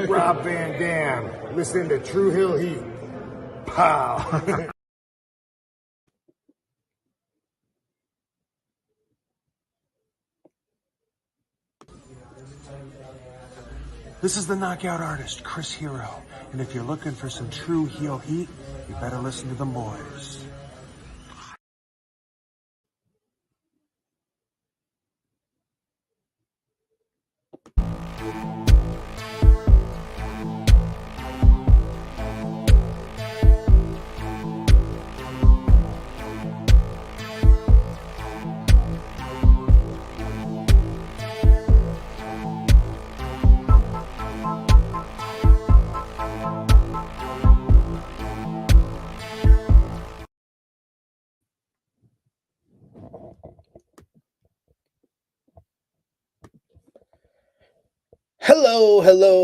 Rob Van Dam, listening to True Hill Heat. Pow. This is the knockout artist, Chris Hero. And if you're looking for some true heel heat, you better listen to them boys.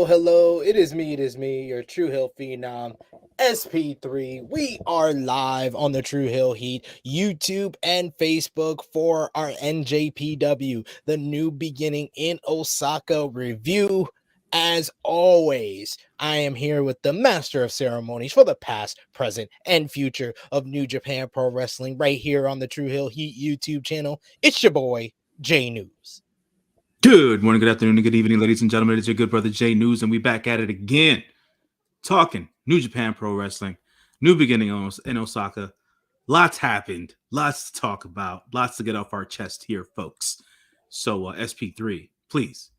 Hello. It is me, your True Hill Phenom, SP3. We are live on the True Hill Heat YouTube and Facebook for our NJPW The New Beginning in Osaka review. As always, I am here with the master of ceremonies for the past, present, and future of New Japan Pro Wrestling right here on the True Hill Heat YouTube channel. It's your boy, J-News. Good morning, good afternoon, and good evening, ladies and gentlemen. It's your good brother J-News, and we back at it again, talking New Japan Pro Wrestling, New Beginning in Osaka. Lots happened, lots to talk about, lots to get off our chest here, folks. So, SP3, please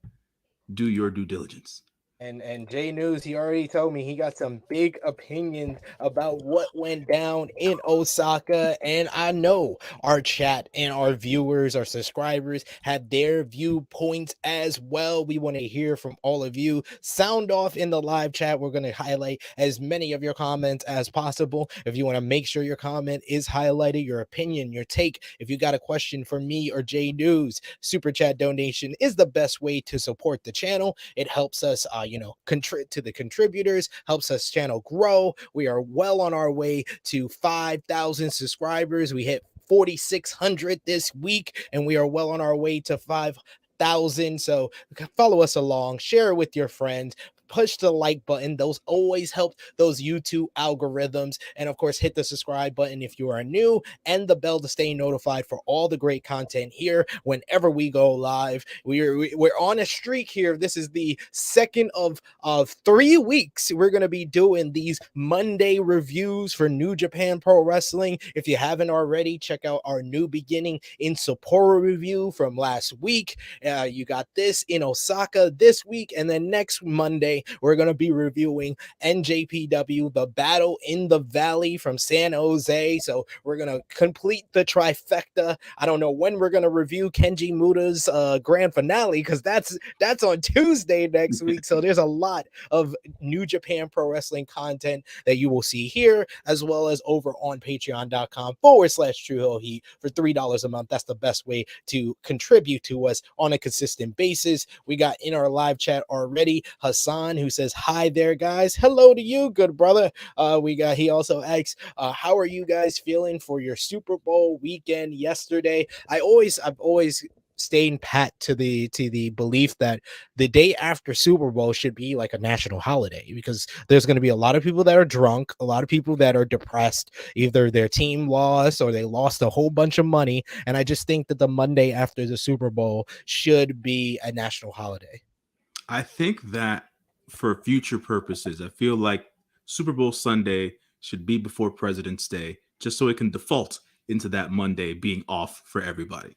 do your due diligence. And J-News, he already told me he got some big opinions about what went down in Osaka. And I know our chat and our viewers, our subscribers have their viewpoints as well. We want to hear from all of you. Sound off in the live chat. We're going to highlight as many of your comments as possible. If you want to make sure your comment is highlighted, your opinion, your take, if you got a question for me or J-News, super chat donation is the best way to support the channel. It helps us, to the contributors, helps us channel grow. We are well on our way to 5,000 subscribers. We hit 4,600 this week, and we are well on our way to 5,000. So follow us along, share it with your friends, push the like button. Those always help those YouTube algorithms. And of course, hit the subscribe button if you are new, and the bell to stay notified for all the great content here whenever we go live. We're on a streak here. This is the second of 3 weeks. We're going to be doing these Monday reviews for New Japan Pro Wrestling. If you haven't already, check out our New Beginning in Sapporo review from last week. You got this in Osaka this week, and then next Monday we're going to be reviewing NJPW The Battle in the Valley from San Jose. So we're going to complete the trifecta. I don't know when we're going to review Kenji Muta's grand finale, because that's on Tuesday next week. So there's a lot of New Japan Pro Wrestling content that you will see here, as well as over on patreon.com/True Hill Heat for $3 a month. That's the best way to contribute to us on a consistent basis. We got in our live chat already Hassan, who says, hi there, guys. Hello to you, good brother. He also asks, how are you guys feeling for your Super Bowl weekend yesterday? I've always staying pat to the belief that the day after Super Bowl should be like a national holiday, because there's going to be a lot of people that are drunk, a lot of people that are depressed, either their team lost or they lost a whole bunch of money. And I just think that the Monday after the Super Bowl should be a national holiday. I think that for future purposes, I feel like Super Bowl Sunday should be before President's Day, just so it can default into that Monday being off for everybody.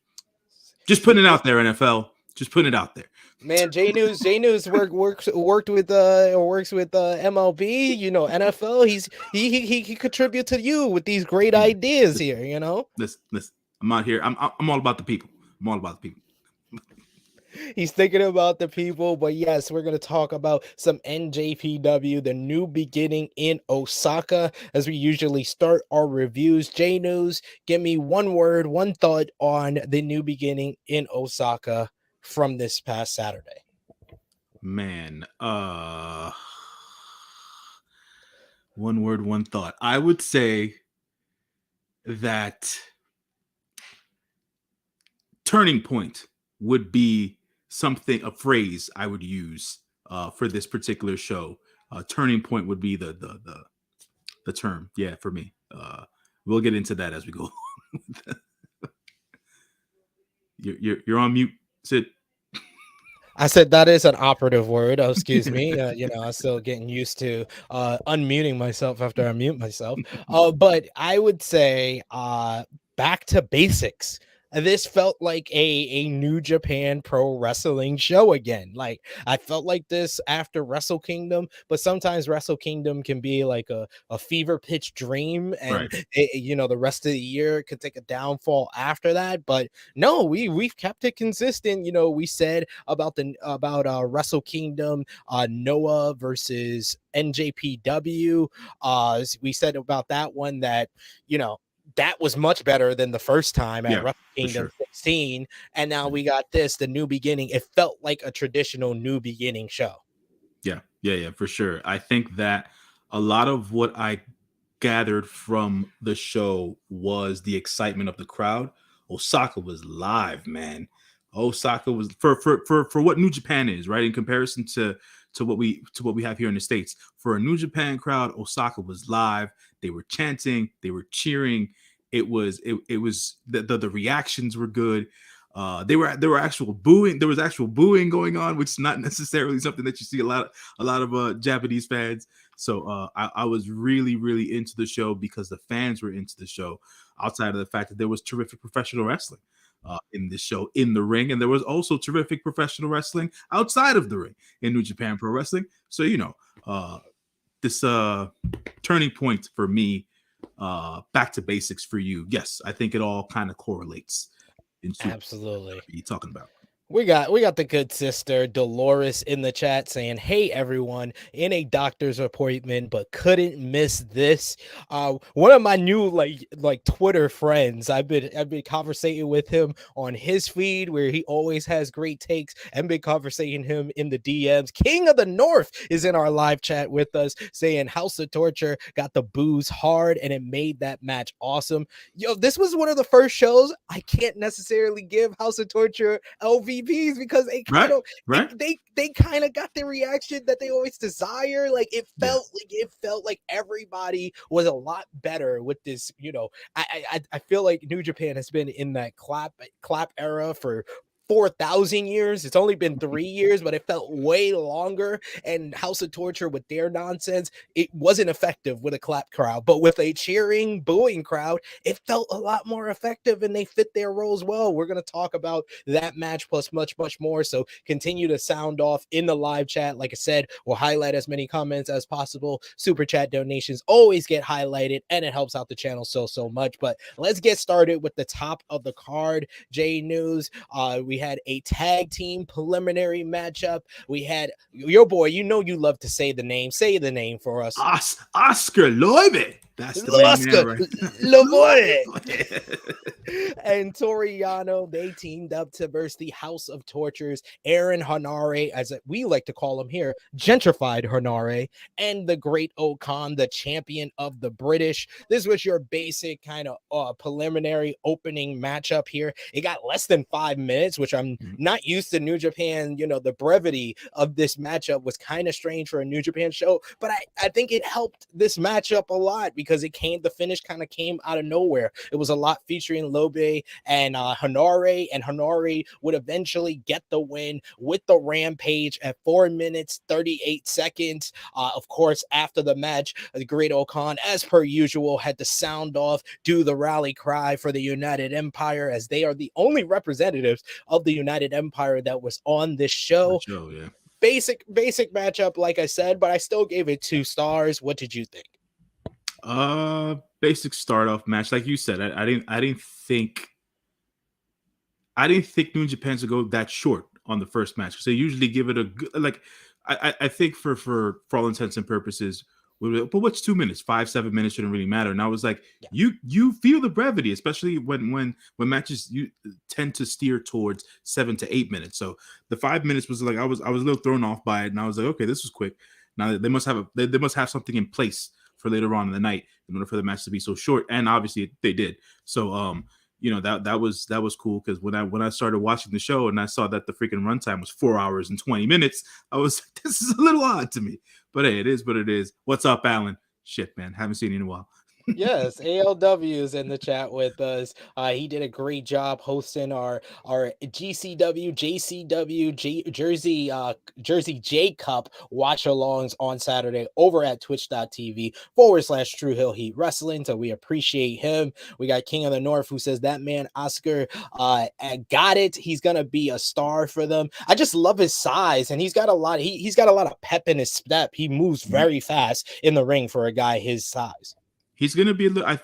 Just putting it out there, NFL. Just putting it out there. Man, J-News works with MLB, NFL. He contributes to you with these great ideas here, Listen, I'm out here. I'm all about the people. I'm all about the people. He's thinking about the people. But yes, we're going to talk about some NJPW, the New Beginning in Osaka, as we usually start our reviews. J-News, give me one word, one thought on the New Beginning in Osaka from this past Saturday. Man, one word, one thought. I would say that turning point would be a phrase I would use for this particular show. Turning point would be the term. Yeah, for me. We'll get into that as we go. You're on mute, Sid. I said that is an operative word. Oh, excuse me. I'm still getting used to unmuting myself after I mute myself. But I would say back to basics. This felt like a New Japan Pro Wrestling show again. Like I felt like this after Wrestle Kingdom, but sometimes Wrestle Kingdom can be like a fever pitch dream, and Right. the rest of the year could take a downfall after that. But no, we've kept it consistent. We said about Wrestle Kingdom, Noah versus NJPW. We said about that one that that was much better than the first time at Wrestle Kingdom 16. And now we got the New Beginning. It felt like a traditional New Beginning show. Yeah, for sure. I think that a lot of what I gathered from the show was the excitement of the crowd. Osaka was live, man. Osaka was for what New Japan is, right? In comparison to what we have here in the States. For a New Japan crowd, Osaka was live. They were chanting, they were cheering. It was the reactions were good. There were actual booing. There was actual booing going on, which is not necessarily something that you see a lot of Japanese fans. So I was really, really into the show because the fans were into the show. Outside of the fact that there was terrific professional wrestling in this show, in the ring, and there was also terrific professional wrestling outside of the ring in New Japan Pro Wrestling. So this turning point for me, back to basics for you. Yes, I think it all kind of correlates. Absolutely. What are you talking about? We got the good sister Dolores in the chat saying, "Hey everyone, in a doctor's appointment, but couldn't miss this." One of my new like Twitter friends, I've been conversating with him on his feed where he always has great takes, and been conversating him in the DMs. King of the North is in our live chat with us saying House of Torture got the boos hard and it made that match awesome. This was one of the first shows I can't necessarily give House of Torture LVPs because they kind of they kind of got the reaction that they always desire. Like it felt like everybody was a lot better with this. I feel like New Japan has been in that clap era for 4,000 years. It's only been 3 years, but it felt way longer. And House of Torture with their nonsense, it wasn't effective with a clap crowd, but with a cheering, booing crowd, it felt a lot more effective, and they fit their roles well. We're going to talk about that match plus much, much more. So continue to sound off in the live chat. Like I said, we'll highlight as many comments as possible. Super chat donations always get highlighted, and it helps out the channel so much. But let's get started with the top of the card. J-News. We had a tag team preliminary matchup. We had your boy, you love to say the name. Say the name for us. Oscar Loibe. That's the Oscar Loibe. And Toru Yano, they teamed up to verse the House of Tortures, Aaron Hanare, as we like to call him here, gentrified Hanare, and the Great Okan, the champion of the British. This was your basic kind of preliminary opening matchup here. It got less than 5 minutes, which I'm not used to New Japan. The brevity of this matchup was kind of strange for a New Japan show, but I think it helped this matchup a lot because the finish kind of came out of nowhere. It was a lot featuring Lobe and Hanare, and Hanare would eventually get the win with the Rampage at 4 minutes 38 seconds. Of course, after the match, the Great Okan, as per usual, had to sound off, do the rally cry for the United Empire, as they are the only representatives of the United Empire that was on this show. Yeah. Basic matchup, like I said, but I still gave it 2 stars. What did you think? Basic start off match, like you said. I didn't think New Japan to go that short on the first match, because they usually give it a good, I think for all intents and purposes. But what's 2 minutes? 5-7 minutes shouldn't really matter. And I was like, you feel the brevity, especially when matches you tend to steer towards 7 to 8 minutes. So the 5 minutes was like I was a little thrown off by it, and I was like, okay, this was quick. Now they must have something in place for later on in the night in order for the match to be so short, and obviously they did. So that was cool, because when I started watching the show and I saw that the freaking runtime was 4 hours and 20 minutes, I was like, this is a little odd to me. But hey, it is what it is. What's up, Alan? Shit, man, haven't seen you in a while. Yes, ALW is in the chat with us. He did a great job hosting our GCW, JCW, Jersey J Cup watch alongs on Saturday over at twitch.tv/True Hill Heat Wrestling. So we appreciate him. We got King of the North, who says that man Oscar got it. He's gonna be a star for them. I just love his size, and he's got a lot. He's got a lot of pep in his step. He moves very fast in the ring for a guy his size. He's going to be a little,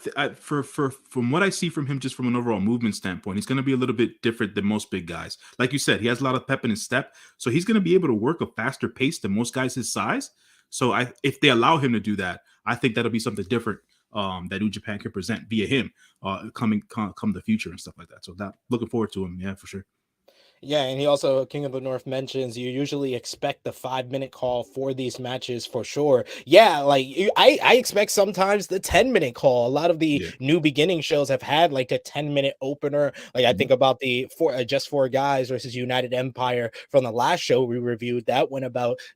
from what I see from him, just from an overall movement standpoint, he's going to be a little bit different than most big guys. Like you said, he has a lot of pep in his step, so he's going to be able to work a faster pace than most guys his size. So if they allow him to do that, I think that'll be something different that New Japan can present via him come the future and stuff like that. So looking forward to him, yeah, for sure. Yeah, and he also, King of the North, mentions you usually expect the 5-minute call for these matches for sure. Yeah, like I expect sometimes the 10-minute call. A lot of the New Beginning shows have had like a 10-minute opener. Like I think about the Just Four Guys versus United Empire from the last show we reviewed. That went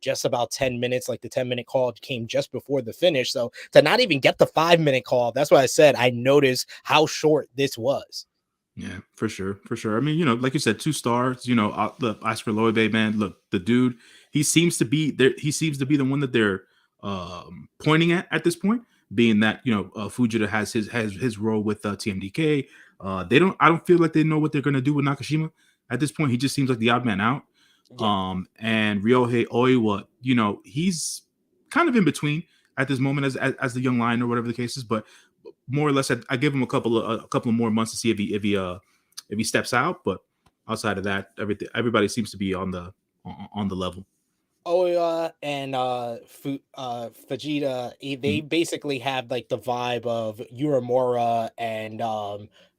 just about 10 minutes. Like the 10-minute call came just before the finish. So to not even get the 5-minute call, that's why I said I noticed how short this was. Yeah, for sure. I mean, like you said, 2 stars. The Oscar Loibe, man. Look, the dude, he seems to be there. He seems to be the one that they're pointing at this point, being that Fujita has his role with TMDK. I don't feel like they know what they're gonna do with Nakashima at this point. He just seems like the odd man out. Yeah. And Ryohei Oiwa, he's kind of in between at this moment as the young lion or whatever the case is, but more or less, I give him a couple of more months to see if he steps out. But outside of that, everybody seems to be on the level. Oya and Fujita, they basically have like the vibe of Uemura and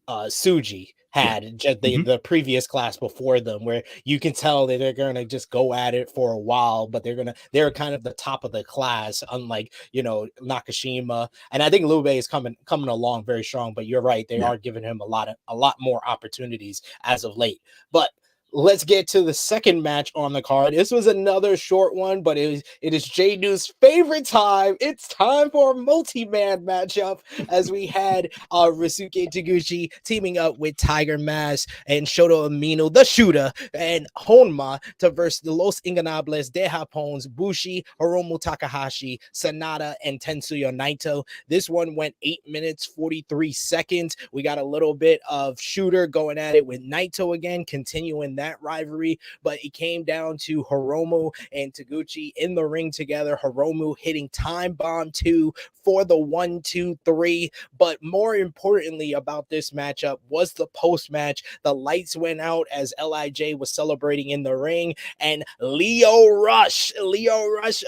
Tsuji had just the previous class before them, where you can tell that they're gonna just go at it for a while, but they're kind of the top of the class, unlike Nakashima. And I think Lube is coming along very strong, but you're right, they are giving him a lot more opportunities as of late. But let's get to the second match on the card. This was another short one, but it is J-News' favorite time. It's time for a multi-man matchup, as we had Ryusuke Taguchi teaming up with Tiger Mask and Shota Umino, the shooter, and Honma to verse the Los Ingobernables de Japón's Bushi, Hiromu Takahashi, Sanada, and Tetsuya Naito. This one went 8 minutes 43 seconds. We got a little bit of shooter going at it with Naito again, continuing that rivalry, but it came down to Hiromu and Taguchi in the ring together. Hiromu hitting Time Bomb 2 for the 1-2-3. But more importantly about this matchup was the post-match. The lights went out as LIJ was celebrating in the ring, and Lio Rush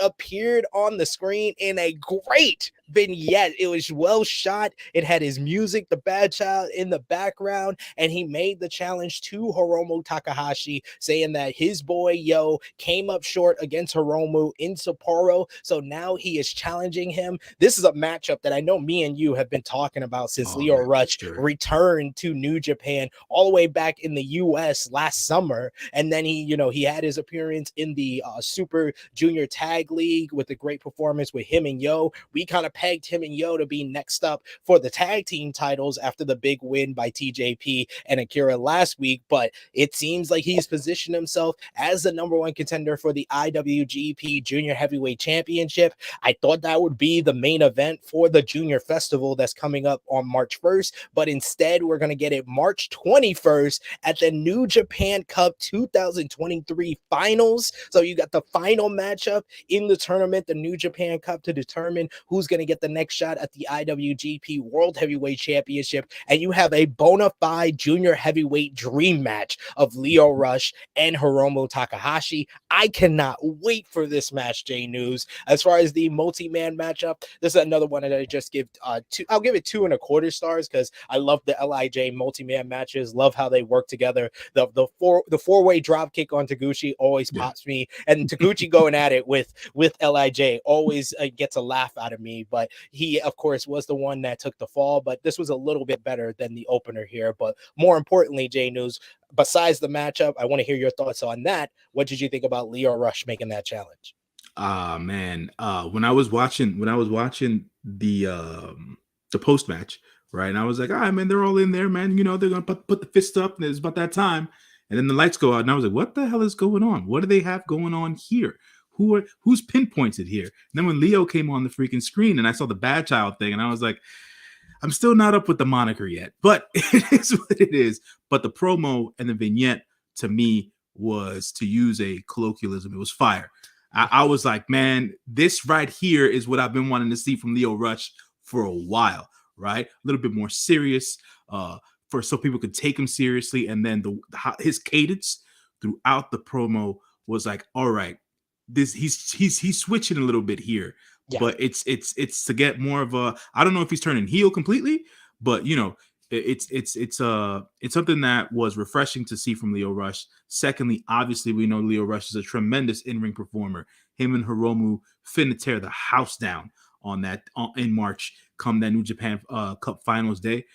appeared on the screen in a great vignette. It was well shot. It had his music, the Bad Child, in the background, and he made the challenge to Hiromu Takahashi, saying that his boy Yo came up short against Hiromu in Sapporo, so now he is challenging him. This is a matchup that I know me and you have been talking about since Lio Rush returned to New Japan all the way back in the US last summer, and then he had his appearance in the Super Junior Tag League with a great performance with him and Yo. We kind of pegged him and Yo to be next up for the tag team titles after the big win by TJP and Akira last week, but it seems like he's positioned himself as the number one contender for the IWGP Junior Heavyweight Championship. I thought that would be the main event for the Junior Festival that's coming up on March 1st, but instead we're going to get it March 21st at the New Japan Cup 2023 finals. So you got the final matchup in the tournament, the New Japan Cup, to determine who's going to get the next shot at the IWGP World Heavyweight Championship, and you have a bona fide junior heavyweight dream match of Lio Rush and Hiromu Takahashi. I cannot wait for this match, J-News. As far as the multi-man matchup, this is another one that I just give two. I'll give it 2.25 stars because I love the LIJ multi-man matches. Love how they work together. The four-way drop kick on Taguchi always pops me, and Taguchi going at it with LIJ always gets a laugh out of me. But but he, of course, was the one that took the fall. But this was a little bit better than the opener here. But more importantly, J-News, besides the matchup, I want to hear your thoughts on that. What did you think about Lio Rush making that challenge? Man, when I was watching the post match, right, and I was like, all right, man, they're all in there, man. You know, they're gonna put the fist up, and it's about that time. And then the lights go out, and I was like, what the hell is going on? What do they have going on here? Who's pinpointed here? And then when Leo came on the freaking screen, and I saw the bad child thing, and I was like, I'm still not up with the moniker yet, but it is what it is. But the promo and the vignette to me was, to use a colloquialism, it was fire. I was like, man, this right here is what I've been wanting to see from Lio Rush for a while, right? A little bit more serious, for so people could take him seriously. And then his cadence throughout the promo was like, all right, this he's switching a little bit here. Yeah. But it's to get more of a, I don't know if he's turning heel completely, but you know, it's something that was refreshing to see from Lio Rush. Secondly, obviously, we know Lio Rush is a tremendous in-ring performer. Him and Hiromu finna tear the house down on that in March, come that New Japan Cup Finals day.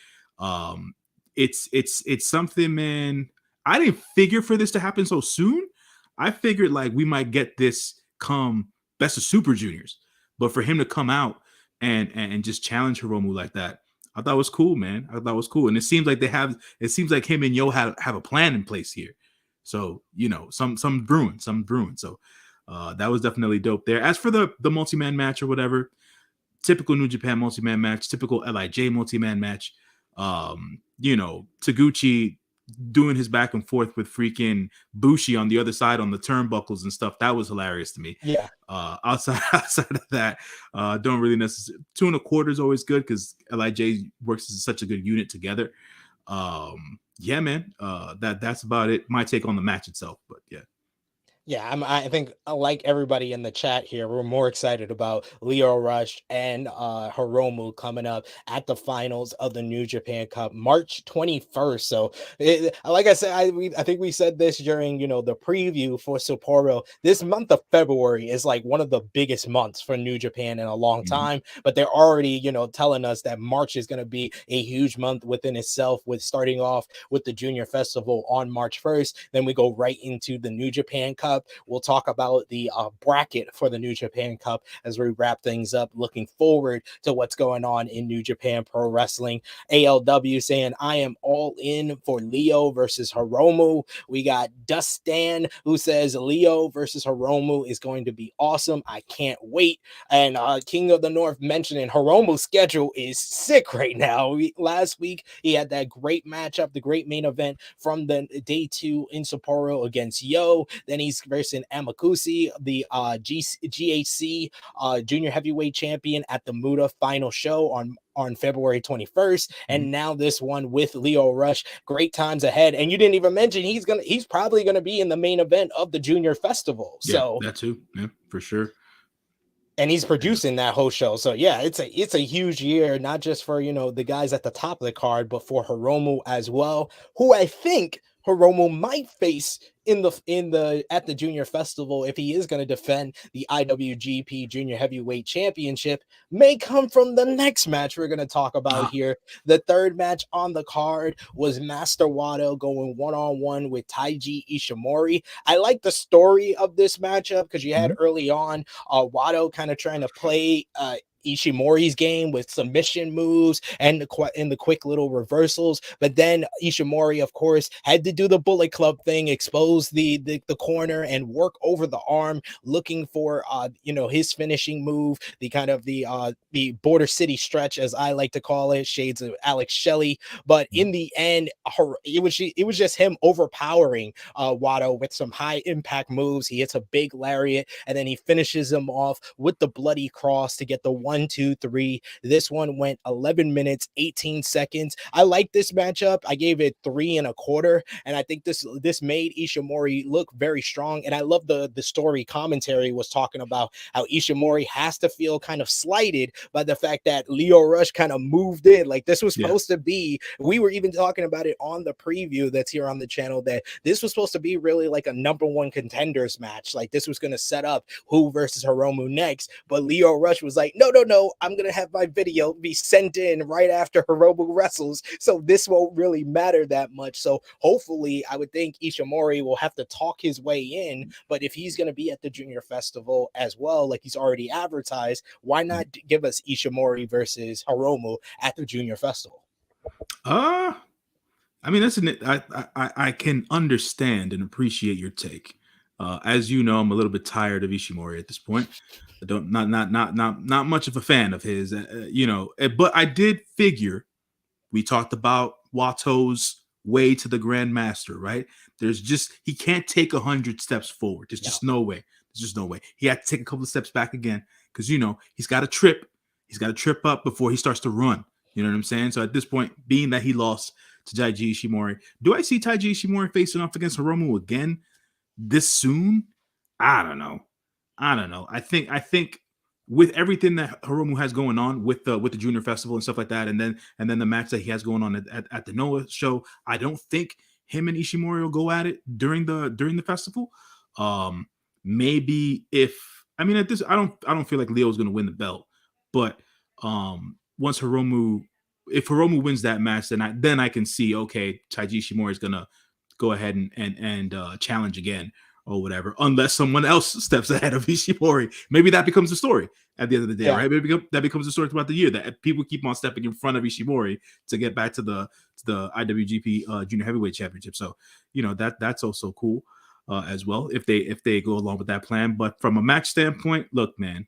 It's something, man. I didn't figure for this to happen so soon. I figured like we might get this come Best of Super Juniors, but for him to come out and just challenge Hiromu like that, I thought it was cool, man. I thought it was cool. And it seems like him and Yo have a plan in place here. So, you know, some brewing. So that was definitely dope there. As for the multi-man match or whatever, typical New Japan multi-man match, typical LIJ multi-man match. You know, Taguchi doing his back and forth with freaking Bushi on the other side on the turnbuckles and stuff. That was hilarious to me. Yeah. Outside of that, don't really necessarily. 2 1/4 is always good because LIJ works as such a good unit together. Yeah, man. That's about it. My take on the match itself, but yeah. Yeah, I think like everybody in the chat here, we're more excited about Lio Rush and Hiromu coming up at the finals of the New Japan Cup, March 21st. So, like I said, I think we said this during, you know, the preview for Sapporo. This month of February is like one of the biggest months for New Japan in a long time, but they're already, you know, telling us that March is going to be a huge month within itself, with starting off with the Junior Festival on March 1st. Then we go right into the New Japan Cup. We'll talk about the bracket for the New Japan Cup as we wrap things up. Looking forward to what's going on in New Japan Pro Wrestling. ALW saying, I am all in for Lio versus Hiromu. We got Dustin who says Lio versus Hiromu is going to be awesome. I can't wait. And King of the North mentioning Hiromu's schedule is sick right now. Last week, he had that great matchup, the great main event from the day 2 in Sapporo against Yo. Then he's versus Amakushi, the GHC Junior Heavyweight Champion, at the Muda final show on February 21st. And now this one with Lio Rush. Great times ahead. And you didn't even mention he's probably going to be in the main event of the Junior Festival. Yeah, so that too. Yeah, for sure. And he's producing that whole show. So yeah, it's a huge year, not just for, you know, the guys at the top of the card, but for Hiromu as well, who I think Hiromu might face at the Junior Festival if he is going to defend the IWGP Junior Heavyweight Championship, may come from the next match we're going to talk about here. The third match on the card was Master Wado going one-on-one with Taiji Ishimori. I like the story of this matchup because you had early on Wado kind of trying to play Ishimori's game with submission moves and the quick little reversals, but then Ishimori, of course, had to do the Bullet Club thing, expose the corner and work over the arm, looking for his finishing move, the kind of the Border City stretch, as I like to call it, shades of Alex Shelley. But in the end, it was just him overpowering Wado with some high impact moves. He hits a big lariat and then he finishes him off with the bloody cross to get the 1, 2, 3. This one went 11 minutes, 18 seconds. I like this matchup. I gave it 3 1/4, and I think this made Ishimori look very strong. And I love the story commentary was talking about how Ishimori has to feel kind of slighted by the fact that Lio Rush kind of moved in. Like this was supposed to be, we were even talking about it on the preview that's here on the channel, that this was supposed to be really like a number 1 contenders match. Like this was going to set up who versus Hiromu next. But Lio Rush was like, no, no, I'm going to have my video be sent in right after Hiromu wrestles. So this won't really matter that much. So hopefully, I would think Ishimori will have to talk his way in. But if he's going to be at the Junior Festival as well, like he's already advertised, why not give us Ishimori versus Hiromu at the Junior Festival? I mean, I can understand and appreciate your take. As you know, I'm a little bit tired of Ishimori at this point. I don't not much of a fan of his, but I did figure we talked about Wato's way to the Grandmaster, right? He can't take 100 steps forward. There's just no way. There's just no way. He had to take a couple of steps back again because he's got to trip. He's got to trip up before he starts to run. You know what I'm saying? So at this point, being that he lost to Taiji Ishimori, do I see Taiji Ishimori facing off against Hiromu again this soon? I don't know. I think with everything that Hiromu has going on with the Junior Festival and stuff like that, and then the match that he has going on at the Noah show, I don't think him and Ishimori will go at it during the festival. Maybe at this, I don't feel like Leo's going to win the belt, but once if Hiromu wins that match, then I can see, okay, Taiji Ishimori is going to go ahead and challenge again or whatever, unless someone else steps ahead of Ishimori. Maybe that becomes the story at the end of the day, right? Maybe that becomes the story throughout the year, that people keep on stepping in front of Ishimori to get back to the IWGP Junior Heavyweight Championship. So, that's also cool as well if they go along with that plan. But from a match standpoint, look, man,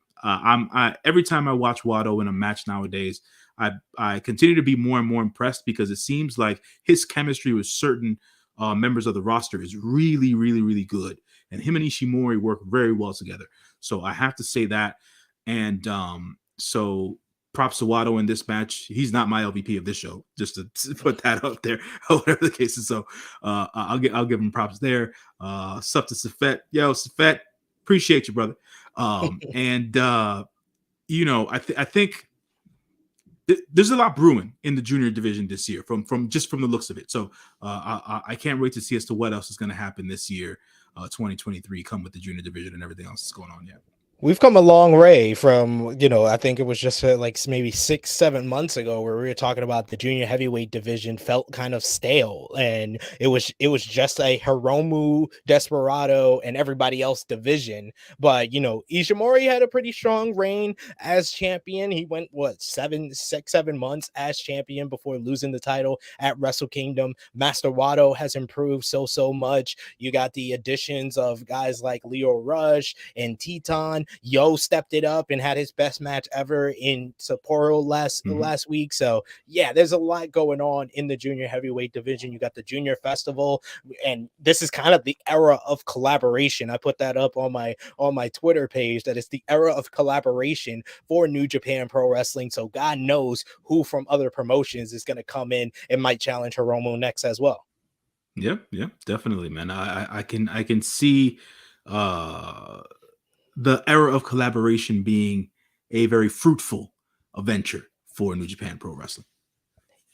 every time I watch Wado in a match nowadays, I continue to be more and more impressed because it seems like his chemistry with certain members of the roster is really, really, really good. And him and Ishimori work very well together. So I have to say that. And so props to Wado in this match. He's not my LVP of this show, just to put that up there, or whatever the case is. So I'll give him props there. Sup to Safet. Yo, Safet, appreciate you, brother. I think there's a lot brewing in the junior division this year from the looks of it. So I can't wait to see as to what else is going to happen this year, 2023, come with the junior division and everything else that's going on. Yeah. We've come a long way from, I think it was just like maybe 6-7 months ago where we were talking about the junior heavyweight division felt kind of stale, and it was just a Hiromu, Desperado, and everybody else division. But Ishimori had a pretty strong reign as champion. He went 7 months as champion before losing the title at Wrestle Kingdom. Master Wado has improved so much. You got the additions of guys like Leo Rush and Teton. Yo stepped it up and had his best match ever in Sapporo last week. So yeah, there's a lot going on in the junior heavyweight division. You got the Junior Festival, and this is kind of the era of collaboration. I put that up on my Twitter page, that it's the era of collaboration for New Japan Pro Wrestling. So God knows who from other promotions is going to come in and might challenge Hiromu next as well. Yep, definitely, man. I can see the era of collaboration being a very fruitful venture for New Japan Pro Wrestling.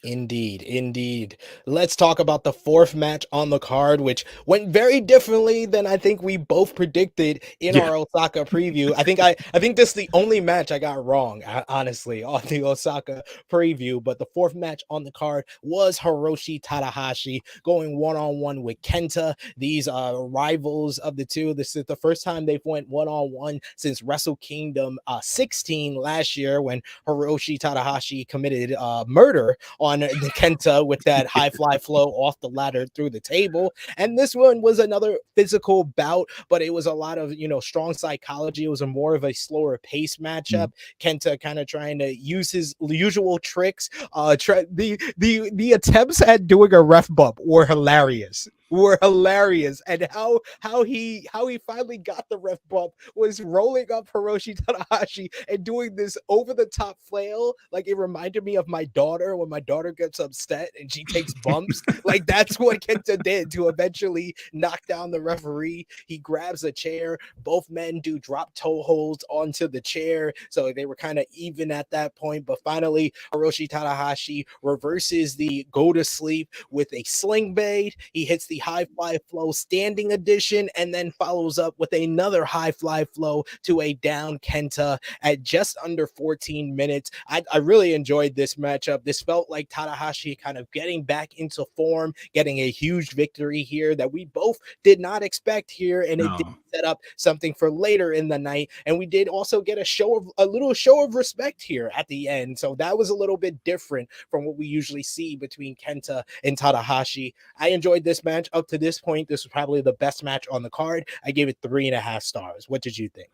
Indeed. Let's talk about the fourth match on the card, which went very differently than I think we both predicted in our Osaka preview. I think this is the only match I got wrong, honestly, on the Osaka preview. But the fourth match on the card was Hiroshi Tanahashi going one-on-one with Kenta. These rivals of the two. This is the first time they've went one-on-one since Wrestle Kingdom 16 last year, when Hiroshi Tanahashi committed murder on the Kenta with that high fly flow off the ladder through the table. And this one was another physical bout, but it was a lot of strong psychology. It was a more of a slower pace matchup. Kenta kind of trying to use his usual tricks. The attempts at doing a ref bump were hilarious. And how he finally got the ref bump was rolling up Hiroshi Tanahashi and doing this over the top flail. Like, it reminded me of my daughter when my daughter gets upset and she takes bumps. Like, that's what Kenta did to eventually knock down the referee. He grabs a chair. Both men do drop toe holds onto the chair, so they were kind of even at that point. But finally, Hiroshi Tanahashi reverses the go to sleep with a sling blade. He hits the high fly flow standing edition, and then follows up with another high fly flow to a down Kenta at just under 14 minutes. I really enjoyed this matchup. This felt like Tanahashi kind of getting back into form, getting a huge victory here that we both did not expect here, and it did set up something for later in the night. And we did also get a little show of respect here at the end. So that was a little bit different from what we usually see between Kenta and Tanahashi. I enjoyed this match up to this point. This was probably the best match on the card. I gave it 3.5 stars. What did you think?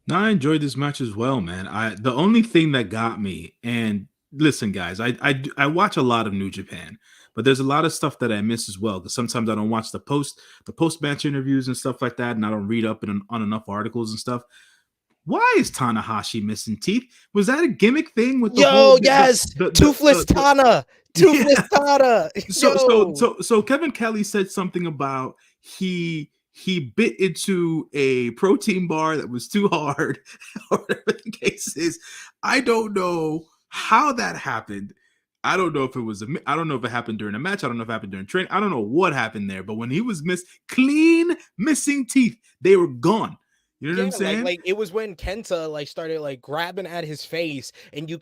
No, I enjoyed this match as well, man. The only thing that got me, and listen, guys, I watch a lot of New Japan, but there's a lot of stuff that I miss as well, because sometimes I don't watch the post match interviews and stuff like that, and I don't read up on enough articles and stuff. Why is Tanahashi missing teeth? Was that a gimmick thing with the Toothless Tana? Toothless Tana. So Kevin Kelly said something about he bit into a protein bar that was too hard, or whatever the case is. I don't know how that happened. I don't know if it happened during a match. I don't know if it happened during training. I don't know what happened there. But when he was missing teeth, they were gone. You know what I'm saying? Like it was when Kenta started grabbing at his face, and you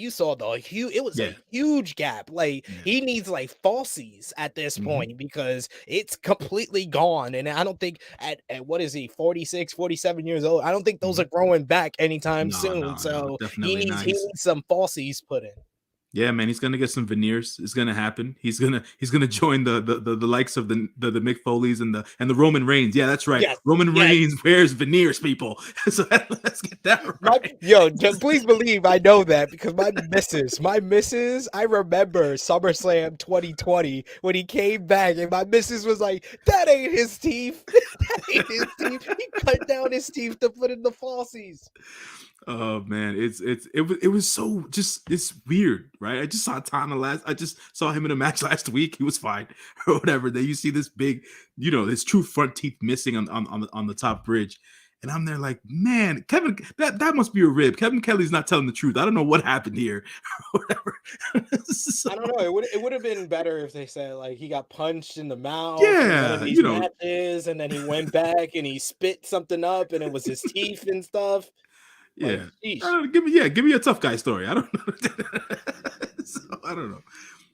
saw a huge gap. He needs falsies at this point, because it's completely gone. And I don't think at what is he, 46, 47 years old? I don't think those are growing back anytime soon. So he needs some falsies put in. Yeah, man, he's gonna get some veneers. It's gonna happen. He's gonna join the likes of the Mick Foleys and the Roman Reigns. Yeah, that's right. Yes, Roman Reigns wears veneers, people. So let's get that right. Just please believe I know that, because my missus, I remember SummerSlam 2020 when he came back, and my missus was like, "That ain't his teeth. That ain't his teeth. He cut down his teeth to put in the falsies." Oh man, it was so it's weird, right? I just saw him in a match last week. He was fine or whatever. Then you see this big, this true front teeth missing on the top bridge, and I'm there like, man, Kevin, that must be a rib. Kevin Kelly's not telling the truth. I don't know what happened here or whatever. I don't know. It would have been better if they said he got punched in the mouth. Yeah, matches, and then he went back and he spit something up, and it was his teeth and stuff. Yeah, give me a tough guy story. I don't know. So, I don't know.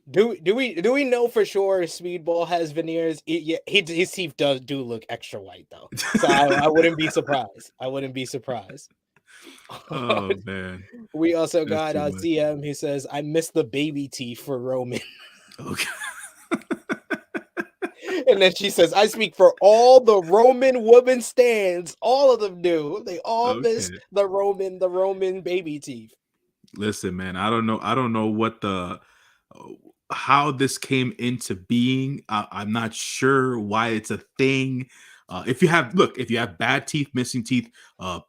Do we know for sure Speedball has veneers? His teeth do look extra white though, so I wouldn't be surprised. Oh man. We also got CM. He says, "I miss the baby teeth for Roman." Okay. And then she says, "I speak for all the Roman woman stands. All of them do. They all miss the Roman baby teeth." Listen, man, I don't know what how this came into being. I'm not sure why it's a thing. If you have bad teeth, missing teeth,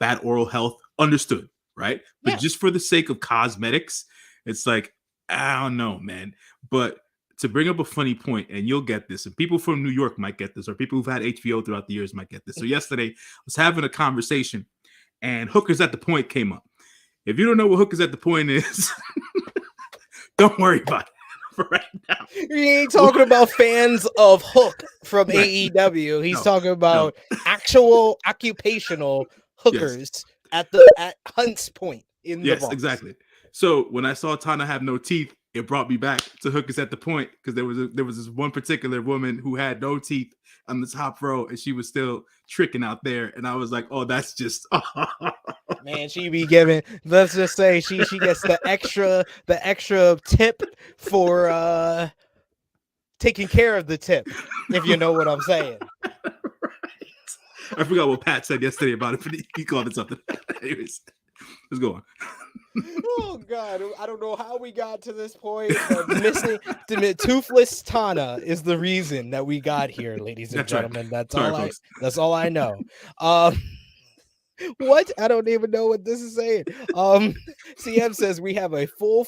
bad oral health, understood, right? But just for the sake of cosmetics, it's like, I don't know, man. But to bring up a funny point, and you'll get this, and people from New York might get this, or people who've had HBO throughout the years might get this. So yesterday, I was having a conversation, and Hookers at the Point came up. If you don't know what Hookers at the Point is, don't worry about it for right now. He ain't talking about fans of Hook from AEW. He's talking about actual occupational hookers at Hunt's Point in the Bronx. Yes, exactly. So when I saw Tana have no teeth, it brought me back to Hookers at the Point, because there was this one particular woman who had no teeth on the top row, and she was still tricking out there, and I was like, oh, that's just man, she be giving, let's just say she gets the extra tip for taking care of the tip, if you know what I'm saying. Right. I forgot what Pat said yesterday about it, but he called it something. Anyways, let's go on. Oh God, I don't know how we got to this point, but missing Toothless Tana is the reason that we got here, ladies and gentlemen. Right. That's all I know. What? I don't even know what this is saying. CM says we have a a whole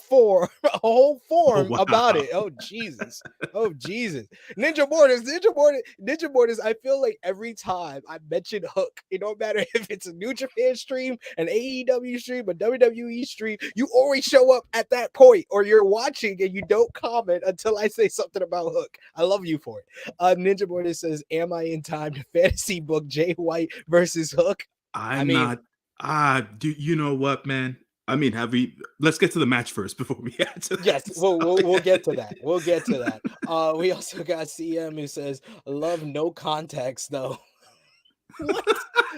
Oh form about wow. it. Oh Jesus. Oh Jesus. Ninja Borders. I feel like every time I mention Hook, it don't matter if it's a New Japan stream, an AEW stream, a WWE stream, you always show up at that point, or you're watching and you don't comment until I say something about Hook. I love you for it. Ninja Borders says, "Am I in time to fantasy book Jay White versus Hook?" I I'm mean, not. Do you know what, man? I mean, let's get to the match first before we get to that. yes, So, we'll get to yeah. that. We'll get to that. We also got CM who says, "Love no context though." What?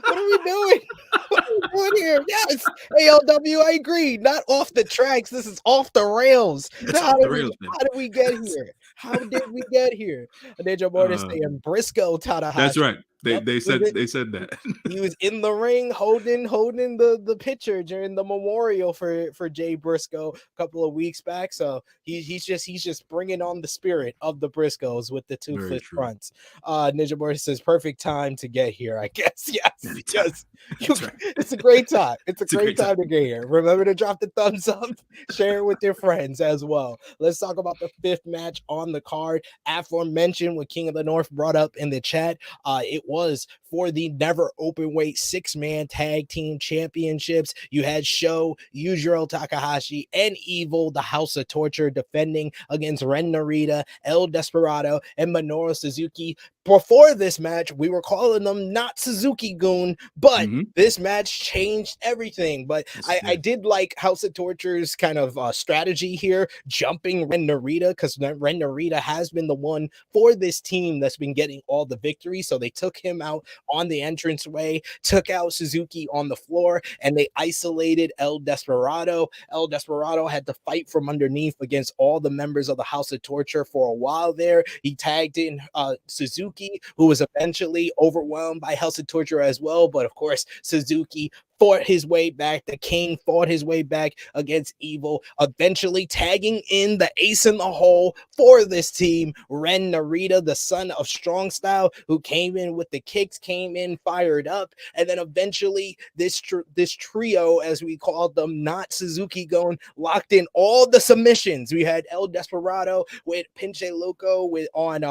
What are we doing? What are we doing here? Yes, ALW. I agree. Not off the tracks. This is off the rails. It's off the rails, man. How did we get here? How did we get here? Ninja Mortis Uh, saying Briscoe that's Tanahashi. right. They Yep, they he was said it. they said that. He was in the ring holding the picture during the memorial for Jay Briscoe a couple of weeks back. So he's just bringing on the spirit of the Briscoes with the Very toothless true. fronts. Ninja Mortis says perfect time to get here. I guess yes, Anytime. yes. That's right. It's a great time. It's a It's a great great time. time to get here. Remember to drop the thumbs up, share it with your friends as well. Let's talk about the fifth match on the card. Aforementioned, what King of the North brought up in the chat, it was for the never open weight 6-man tag team championships. You had Sho, Yujiro Takahashi, and Evil, the House of Torture, defending against Ren Narita, El Desperado, and Minoru Suzuki. Before this match, we were calling them not Suzuki-gun, but Mm-hmm. this match changed everything. But I did like House of Torture's kind of strategy here, jumping Ren Narita, because Ren Narita has been the one for this team that's been getting all the victory. So they took him out on the entranceway, took out Suzuki on the floor, and they isolated El Desperado. El Desperado had to fight from underneath against all the members of the House of Torture for a while there. He tagged in Suzuki, who was eventually overwhelmed by House of Torture as well. But of course, Suzuki fought his way back. The King fought his way back against Evil, eventually tagging in the ace in the hole for this team, Ren Narita, the son of Strong Style, who came in with the kicks, came in fired up, and then eventually this trio, as we called them, not Suzuki-gun, locked in all the submissions. We had El Desperado with Pinche Loco with on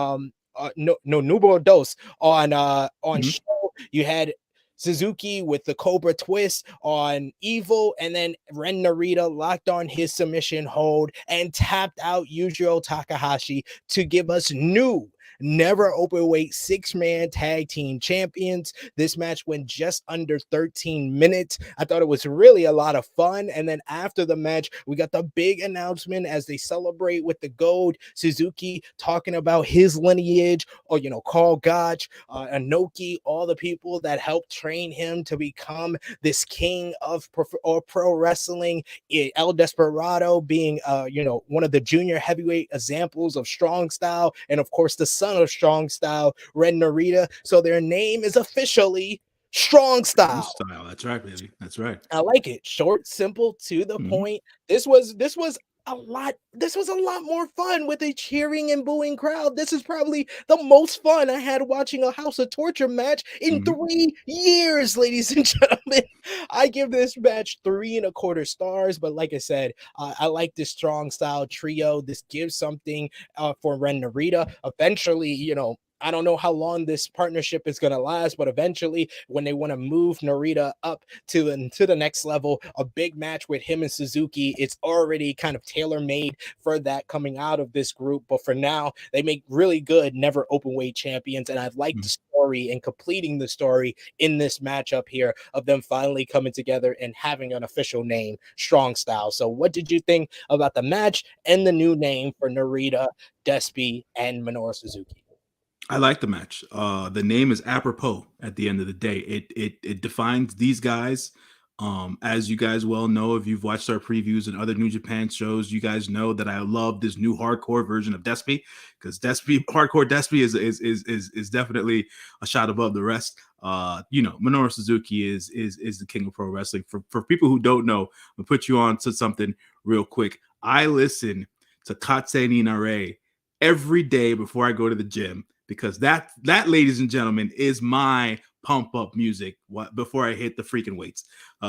no Nubo Dos on Show. You had Suzuki with the Cobra Twist on Evil, and then Ren Narita locked on his submission hold and tapped out Yujiro Takahashi to give us new never open weight 6-man tag team champions. This match went just under 13 minutes. I thought it was really a lot of fun. And then after the match, we got the big announcement as they celebrate with the gold. Suzuki talking about his lineage, or Carl Gotch, Anoki, all the people that helped train him to become this king of pro wrestling. El Desperado being one of the junior heavyweight examples of strong style, and of course the son of strong style, Ren Narita. So their name is officially Strong Style. That's right, baby. That's right. I like it. Short, simple, to the point. This was a lot. This was a lot more fun with a cheering and booing crowd. This is probably the most fun I had watching a House of Torture match in 3 years, ladies and gentlemen. I give this match 3.25 stars, but like I said, I like this Strong Style trio. This gives something for Ren Narita. Eventually, I don't know how long this partnership is going to last, but eventually when they want to move Narita up to the next level, a big match with him and Suzuki, it's already kind of tailor-made for that coming out of this group. But for now, they make really good never open weight champions, and I like the story and completing the story in this matchup here of them finally coming together and having an official name, Strong Style. So what did you think about the match and the new name for Narita, Despy, and Minoru Suzuki? I like the match. The name is apropos at the end of the day. It defines these guys. As you guys well know, if you've watched our previews and other New Japan shows, you guys know that I love this new hardcore version of Despy, because hardcore Despy is definitely a shot above the rest. Minoru Suzuki is the king of pro wrestling. For people who don't know, I'll put you on to something real quick. I listen to Katse Ninare every day before I go to the gym, because that, ladies and gentlemen, is my pump up music before I hit the freaking weights.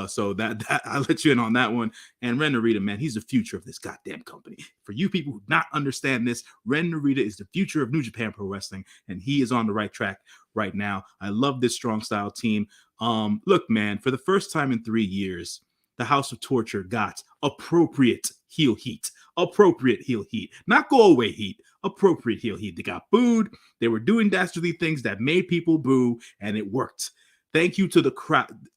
So that I'll let you in on that one. And Ren Narita, man, he's the future of this goddamn company. For you people who not understand this, Ren Narita is the future of New Japan Pro Wrestling, and he is on the right track right now. I love this strong style team. Look, man, for the first time in 3 years, the House of Torture got appropriate heel heat. Appropriate heel heat. Not go away heat. Appropriate heel heat. They got booed. They were doing dastardly things that made people boo, and it worked. Thank you to the crowd.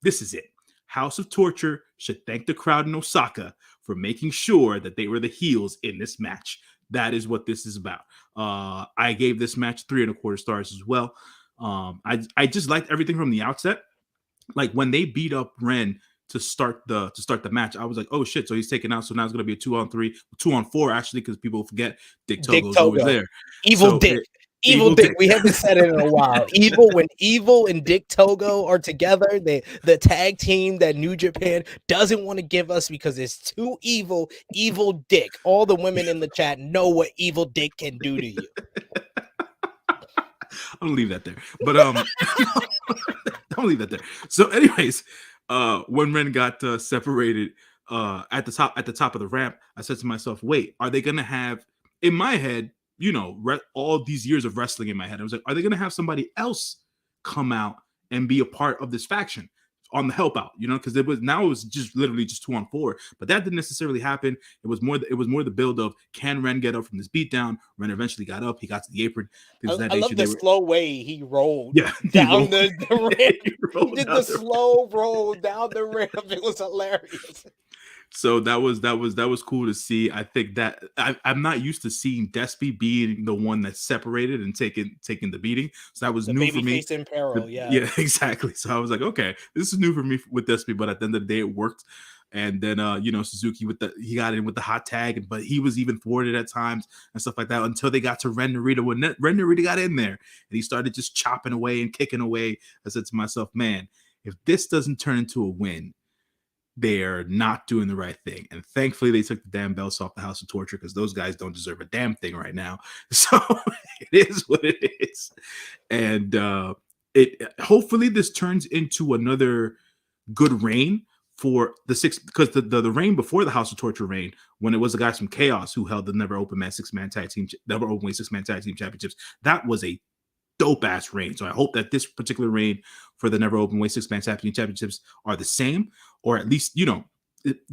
This is it. House of Torture should thank the crowd in Osaka for making sure that they were the heels in this match. That is what this is about. I gave this match 3.25 stars as well. I just liked everything from the outset. Like when they beat up Ren to start the match, I was like, oh shit, so he's taken out. So now it's gonna be a 2-on-3, 2-on-4 actually, because people forget Dick Togo's always there. Evil Dick. Evil Dick. We haven't said it in a while. When Evil and Dick Togo are together, the tag team that New Japan doesn't want to give us because it's too evil. Evil Dick. All the women in the chat know what Evil Dick can do to you. I'm gonna leave that there. But don't leave that there. So, anyways, when Ren got separated at the top of the ramp, I said to myself, wait, are they gonna have, in my head, you know, all these years of wrestling in my head, I was like, are they going to have somebody else come out and be a part of this faction on the help out? You know, because it was just literally just 2-on-4, but that didn't necessarily happen. It was more the build of, can Ren get up from this beatdown? Ren eventually got up. He got to the apron. I love the slow way he rolled. Yeah, down the ramp. He did the slow roll down the ramp. It was hilarious. So that was cool to see. I think that I'm not used to seeing Despy being the one that's separated and taking the beating. So that was new for me. In peril, yeah, exactly. So I was like, okay, this is new for me with Despy, but at the end of the day, it worked. And then Suzuki he got in with the hot tag, but he was even forwarded at times and stuff like that until they got to Ren Narita. When Ren Narita got in there and he started just chopping away and kicking away, I said to myself, man, if this doesn't turn into a win, they're not doing the right thing. And thankfully they took the damn belts off the House of Torture, because those guys don't deserve a damn thing right now. So it is what it is. And hopefully this turns into another good reign for the six, because the reign before the House of Torture reign, when it was the guys from Chaos who held the never openweight 6-man tag team championships, that was a dope ass reign. So I hope that this particular reign for the never openweight 6-man tag team championships are the same, or at least, you know,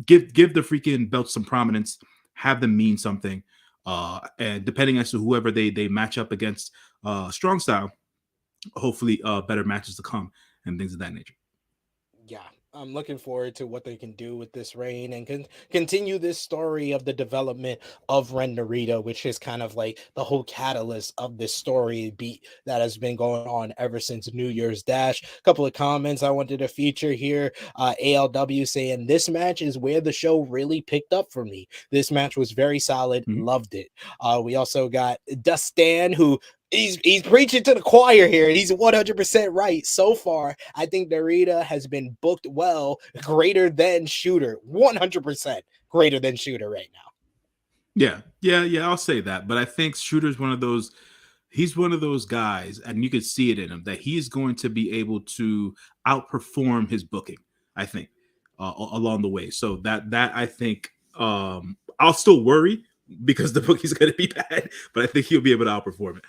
give the freaking belts some prominence, have them mean something, and depending as to whoever they match up against, strong style, hopefully better matches to come and things of that nature. Yeah, I'm looking forward to what they can do with this reign and continue this story of the development of Ren Narita, which is kind of like the whole catalyst of this story beat that has been going on ever since New Year's Dash. A couple of comments I wanted to feature here. ALW saying, this match is where the show really picked up for me. This match was very solid. Loved it. We also got Dustin, who he's preaching to the choir here, and he's 100% right. So far, I think Narita has been booked well, greater than Shooter, 100% greater than Shooter right now. Yeah, I'll say that. But I think Shooter's one of those, he's one of those guys, and you could see it in him, that he's going to be able to outperform his booking, I think, along the way. So that I think, I'll still worry because the booking's going to be bad, but I think he'll be able to outperform it.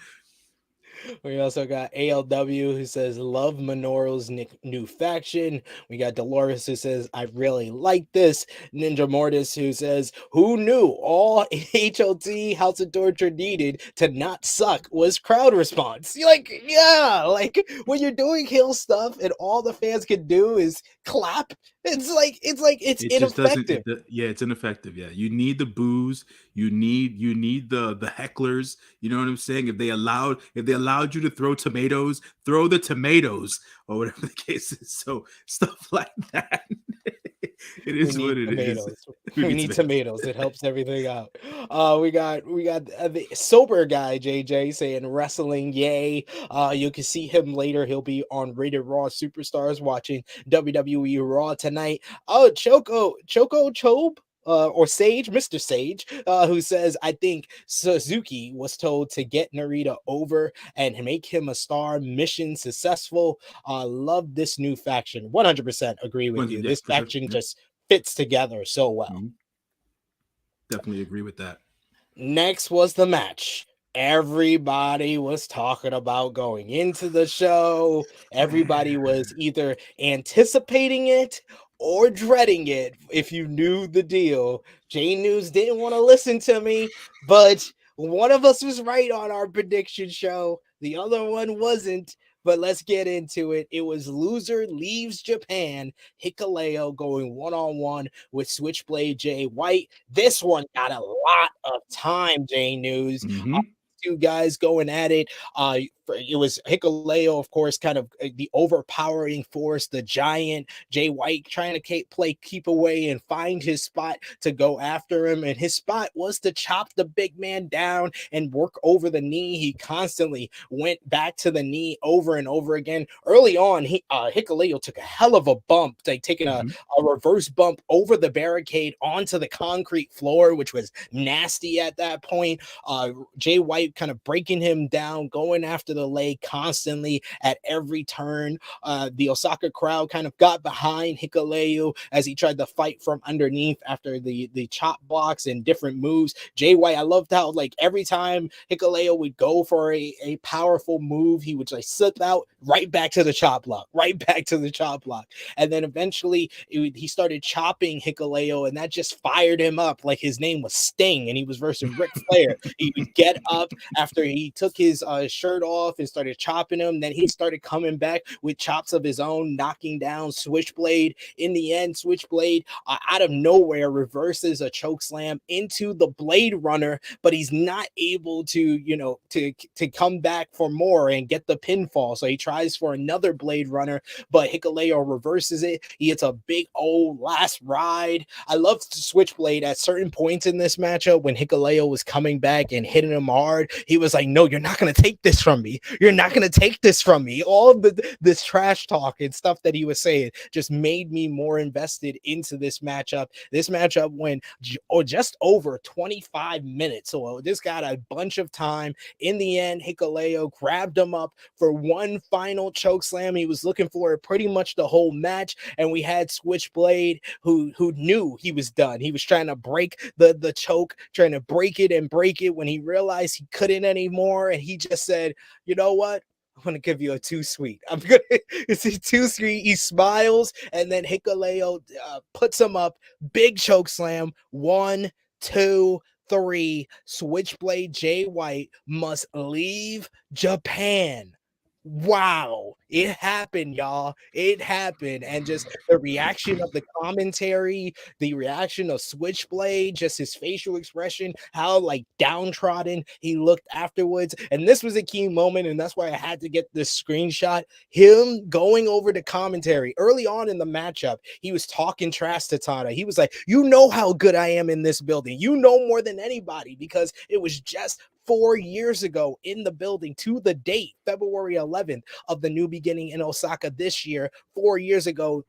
We also got ALW who says, love Minoru's new faction. We got Dolores who says, I really like this. Ninja Mortis who says, who knew all HOT House of Torture needed to not suck was crowd response. You're like, yeah, like when you're doing heel stuff and all the fans can do is clap, it's ineffective. It's ineffective. Yeah, you need the boos, you need the hecklers. You know what I'm saying? If they allowed you to throw tomatoes, throw the tomatoes, or whatever the case is. So stuff like that. It is what it is. We need tomatoes. It helps everything out. We got the sober guy JJ saying wrestling, yay. You can see him later. He'll be on Rated Raw Superstars watching WWE Raw tonight. Oh, Choco Chobe. or Sage, Mr. Sage, who says, I think Suzuki was told to get Narita over and make him a star. Mission successful. Love this new faction. 100% agree with you. This faction just fits together so well. Mm-hmm. Definitely agree with that. Next was the match everybody was talking about going into the show. Everybody was either anticipating it or dreading it. If you knew the deal, J-News didn't want to listen to me, but one of us was right on our prediction show. The other one wasn't. But let's get into it. It was loser leaves Japan, Hikuleo going one-on-one with Switchblade Jay White. This one got a lot of time, J-News. Mm-hmm. Two guys going at it. It was Hikuleo, of course, kind of the overpowering force, the giant. Jay White trying to keep away and find his spot to go after him. And his spot was to chop the big man down and work over the knee. He constantly went back to the knee over and over again. Early on, Hikuleo took a hell of a bump, like taking a reverse bump over the barricade onto the concrete floor, which was nasty at that point. Jay White kind of breaking him down, going after the leg constantly at every turn. The Osaka crowd kind of got behind Hikuleo as he tried to fight from underneath after the chop blocks and different moves. Jay White, I loved how like every time Hikuleo would go for a powerful move, he would just slip out right back to the chop block, and then eventually he started chopping Hikuleo, and that just fired him up like his name was Sting and he was versus Ric Flair. He would get up after he took his shirt off and started chopping him. Then he started coming back with chops of his own, knocking down Switchblade. In the end, Switchblade out of nowhere reverses a choke slam into the Blade Runner, but he's not able to, to come back for more and get the pinfall. So he tries for another Blade Runner, but Hikuleo reverses it. He hits a big old last ride. I love Switchblade at certain points in this matchup when Hikuleo was coming back and hitting him hard. He was like, no, you're not going to take this from me. You're not going to take this from me. All of this trash talk and stuff that he was saying just made me more invested into this matchup. This matchup went just over 25 minutes. So this got a bunch of time. In the end, Hikuleo grabbed him up for one final choke slam. He was looking for it pretty much the whole match. And we had Switchblade who knew he was done. He was trying to break the choke, trying to break it when he realized he couldn't anymore. And he just said, you know what? I'm going to give you a too sweet. I'm going to see too sweet. He smiles, and then Hikuleo puts him up. Big choke slam. 1, 2, 3. Switchblade Jay White must leave Japan. Wow, it happened, y'all. It happened. And just the reaction of the commentary, the reaction of Switchblade, just his facial expression, how like downtrodden he looked afterwards. And this was a key moment, and that's why I had to get this screenshot. Him going over the commentary early on in the matchup, he was talking trash to Tada. He was like, you know how good I am in this building. You know more than anybody, because it was just 4 years ago in the building to the date, February 11th of the New Beginning in Osaka this year. 4 years ago,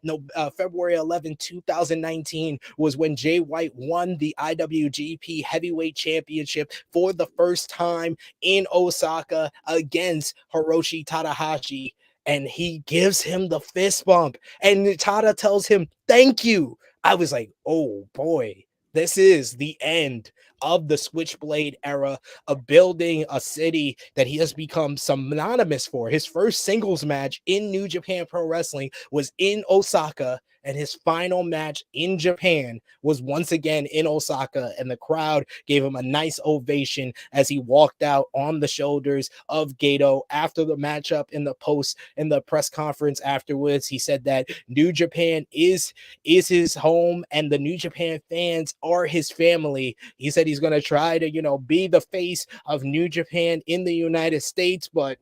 February 11, 2019 was when Jay White won the IWGP Heavyweight Championship for the first time in Osaka against Hiroshi Tanahashi. And he gives him the fist bump, and Tada tells him, thank you. I was like, oh boy, this is the end of the Switchblade era, of building a city that he has become synonymous for. His first singles match in New Japan Pro Wrestling was in Osaka, and his final match in Japan was once again in Osaka, and the crowd gave him a nice ovation as he walked out on the shoulders of Gato after the matchup. In the press conference afterwards, he said that New Japan is his home and the New Japan fans are his family. He said he's going to try to, be the face of New Japan in the United States, but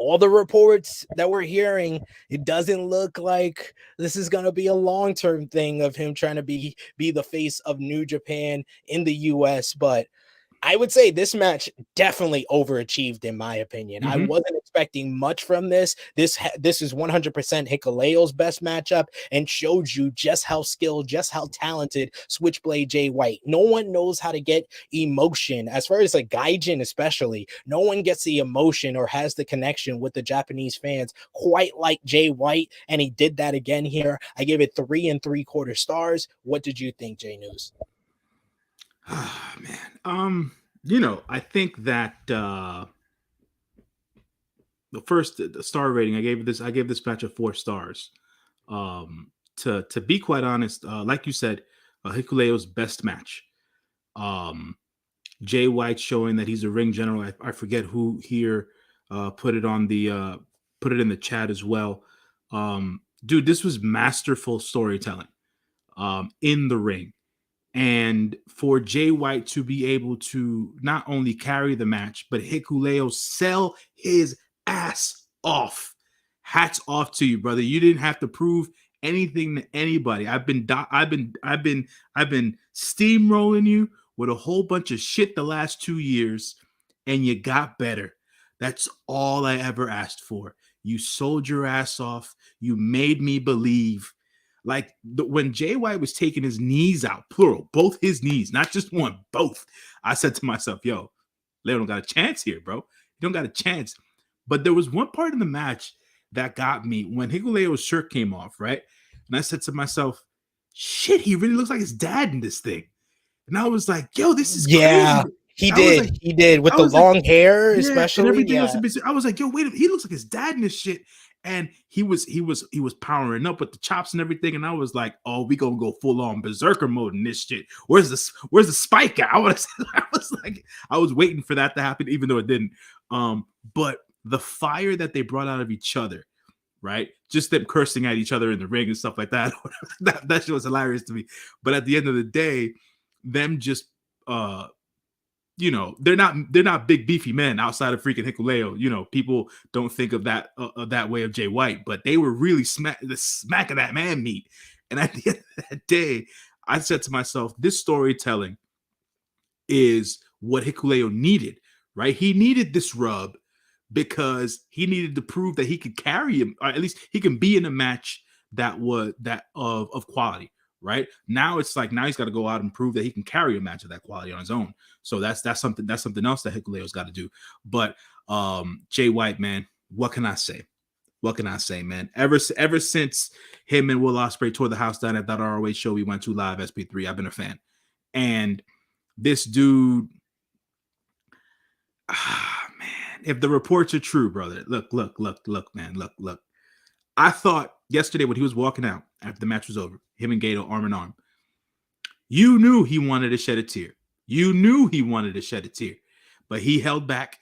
all the reports that we're hearing, it doesn't look like this is going to be a long-term thing of him trying to be the face of New Japan in the US. But I would say this match definitely overachieved, in my opinion. I wasn't expecting much from this. This is 100% Hikuleo's best matchup and showed you just how skilled, just how talented Switchblade Jay White. No one knows how to get emotion, as far as like Gaijin especially. No one gets the emotion or has the connection with the Japanese fans quite like Jay White, and he did that again here. I give it 3 3/4 stars. What did you think, J-News? Oh, man. I think that the star rating I gave this match a 4 stars. To be quite honest, like you said, Hikuleo's best match. Jay White showing that he's a ring general. I forget who here put it in the chat as well. Dude, this was masterful storytelling in the ring. And for Jay White to be able to not only carry the match, but Hikuleo sell his ass off. Hats off to you, brother. You didn't have to prove anything to anybody. I've been steamrolling you with a whole bunch of shit the last 2 years, and you got better. That's all I ever asked for. You sold your ass off. You made me believe. Like when Jay White was taking his knees out, plural, both his knees, not just one, both. I said to myself, yo, Leo don't got a chance here, bro. You don't got a chance. But there was one part of the match that got me when Hikuleo's shirt came off, right? And I said to myself, shit, he really looks like his dad in this thing. And I was like, yo, this is crazy. He did with the long hair, especially. And everything else. I was like, yo, wait, he looks like his dad in this shit. And he was powering up with the chops and everything. And I was like, oh, we gonna go full on berserker mode in this shit. Where's the spike at? I was waiting for that to happen, even though it didn't. But the fire that they brought out of each other, right? Just them cursing at each other in the ring and stuff like that. that shit was hilarious to me. But at the end of the day, them just they're not big beefy men outside of freaking Hikuleo. People don't think of that way of Jay White, but they were really smack of that man meat. And at the end of that day, I said to myself, this storytelling is what Hikuleo needed, right? He needed this rub because he needed to prove that he could carry him, or at least he can be in a match that was of quality. Right now, it's like he's got to go out and prove that he can carry a match of that quality on his own. So that's something else that Hikuleo's got to do. But Jay White, man, what can I say? What can I say, man? Ever since him and Will Ospreay tore the house down at that ROH show we went to live, SP3, I've been a fan. And this dude, man, if the reports are true, brother, look, man, look. I thought yesterday when he was walking out after the match was over, him and Gato arm in arm, you knew he wanted to shed a tear. But he held back.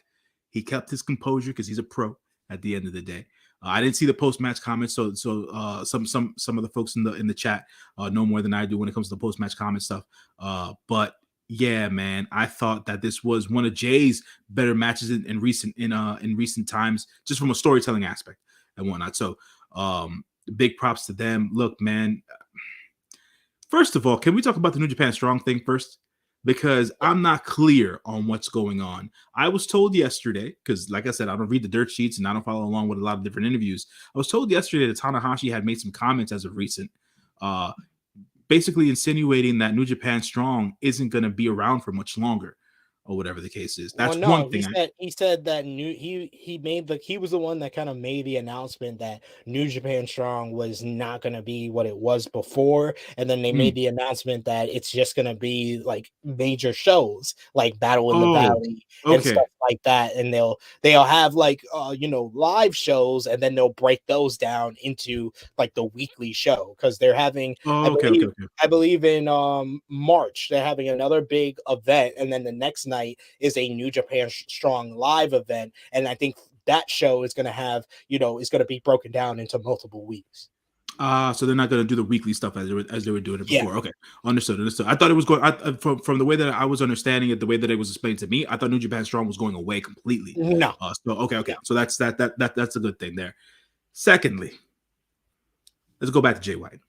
He kept his composure because he's a pro at the end of the day. I didn't see the post-match comments, so some of the folks in the chat know more than I do when it comes to the post-match comment stuff. But yeah, man, I thought that this was one of Jay's better matches in recent times, just from a storytelling aspect and whatnot. So big props to them. Look, man, first of all, can we talk about the New Japan Strong thing first? Because I'm not clear on what's going on. I was told yesterday, because like I said, I don't read the dirt sheets and I don't follow along with a lot of different interviews. I was told yesterday that Tanahashi had made some comments as of recent, basically insinuating that New Japan Strong isn't going to be around for much longer, or whatever the case is. That's one thing. He said that he was the one that kind of made the announcement that New Japan Strong was not going to be what it was before, and then they made the announcement that it's just going to be like major shows like Battle in the Valley and stuff like that, and they'll have like live shows, and then they'll break those down into like the weekly show, because they're having I believe in March they're having another big event, and then the next night is a New Japan Strong live event, and I think that show is going to have is going to be broken down into multiple weeks. So they're not going to do the weekly stuff as they were doing it before. Yeah. Okay, understood. I thought it was going from the way that I was understanding it, the way that it was explained to me. I thought New Japan Strong was going away completely. No. Okay. Yeah. So that's a good thing there. Secondly, let's go back to Jay White.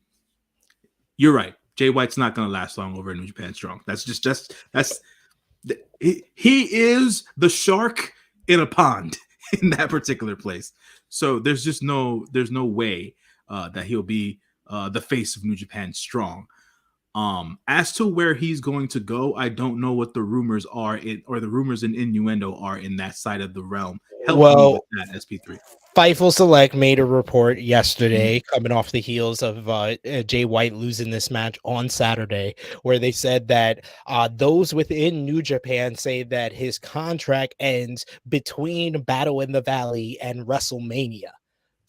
You're right. Jay White's not going to last long over in New Japan Strong. That's He is the shark in a pond in that particular place. So there's no way that he'll be the face of New Japan Strong. As to where he's going to go, I don't know what the rumors are or the rumors and innuendo are in that side of the realm. Help me with that, SP3. Fightful Select made a report yesterday, coming off the heels of Jay White losing this match on Saturday, where they said that those within New Japan say that his contract ends between Battle in the Valley and WrestleMania.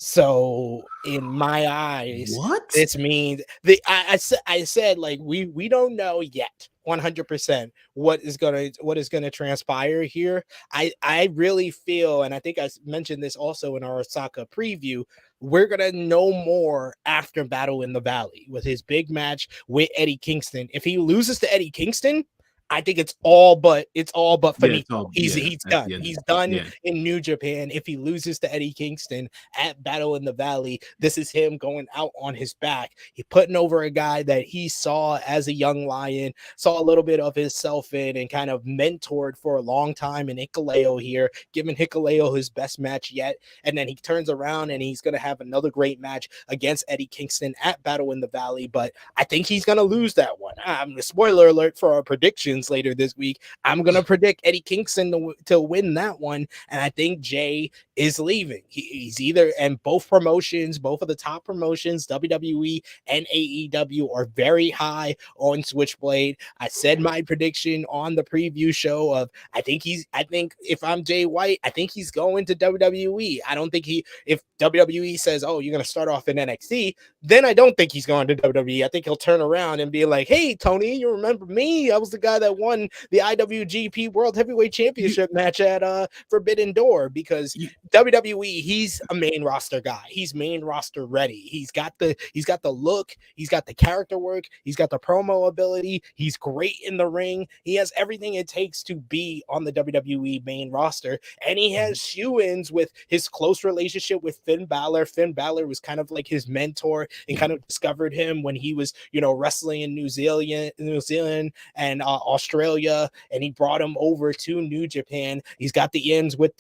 So in my eyes, What? this means I said like we don't know yet 100% what is gonna transpire here. I really feel, and I think I mentioned this also in our Osaka preview, we're gonna know more after Battle in the Valley with his big match with Eddie Kingston. If he loses to Eddie Kingston, I think it's all but finito. He's done. He's done in New Japan. If he loses to Eddie Kingston at Battle in the Valley, this is him going out on his back. He putting over a guy that he saw as a young lion, saw a little bit of himself in, and kind of mentored for a long time in Hikuleo here, giving Hikuleo his best match yet. And then he turns around and he's going to have another great match against Eddie Kingston at Battle in the Valley. But I think he's going to lose that one. Spoiler alert for our predictions later this week. I'm going to predict Eddie Kingston to win that one. And I think Jay is leaving. He's either, and both of the top promotions, WWE and AEW, are very high on Switchblade. I said my prediction on the preview show of, I think if I'm Jay White, I think he's going to WWE. I don't think if WWE says, oh, you're going to start off in NXT, then I don't think he's going to WWE. I think he'll turn around and be like, hey, Tony, you remember me? I was the guy that won the IWGP World Heavyweight Championship match at Forbidden Door, because WWE, he's a main roster guy. He's main roster ready. He's got the look, he's got the character work, he's got the promo ability, he's great in the ring. He has everything it takes to be on the WWE main roster, and he has shoe-ins with his close relationship with Finn Balor. Finn Balor was kind of like his mentor and kind of discovered him when he was, wrestling in New Zealand and Australia, and he brought him over to New Japan. He's got the ends with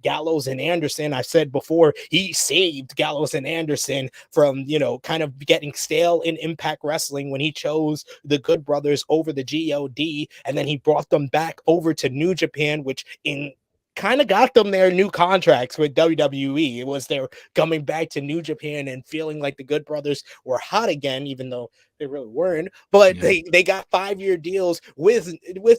Gallows and Anderson. I said before, he saved Gallows and Anderson from, kind of getting stale in Impact Wrestling when he chose the Good Brothers over the GOD, and then he brought them back over to New Japan, which kind of got them their new contracts with WWE. It was their coming back to New Japan and feeling like the Good Brothers were hot again, even though they really weren't. But they got 5-year deals with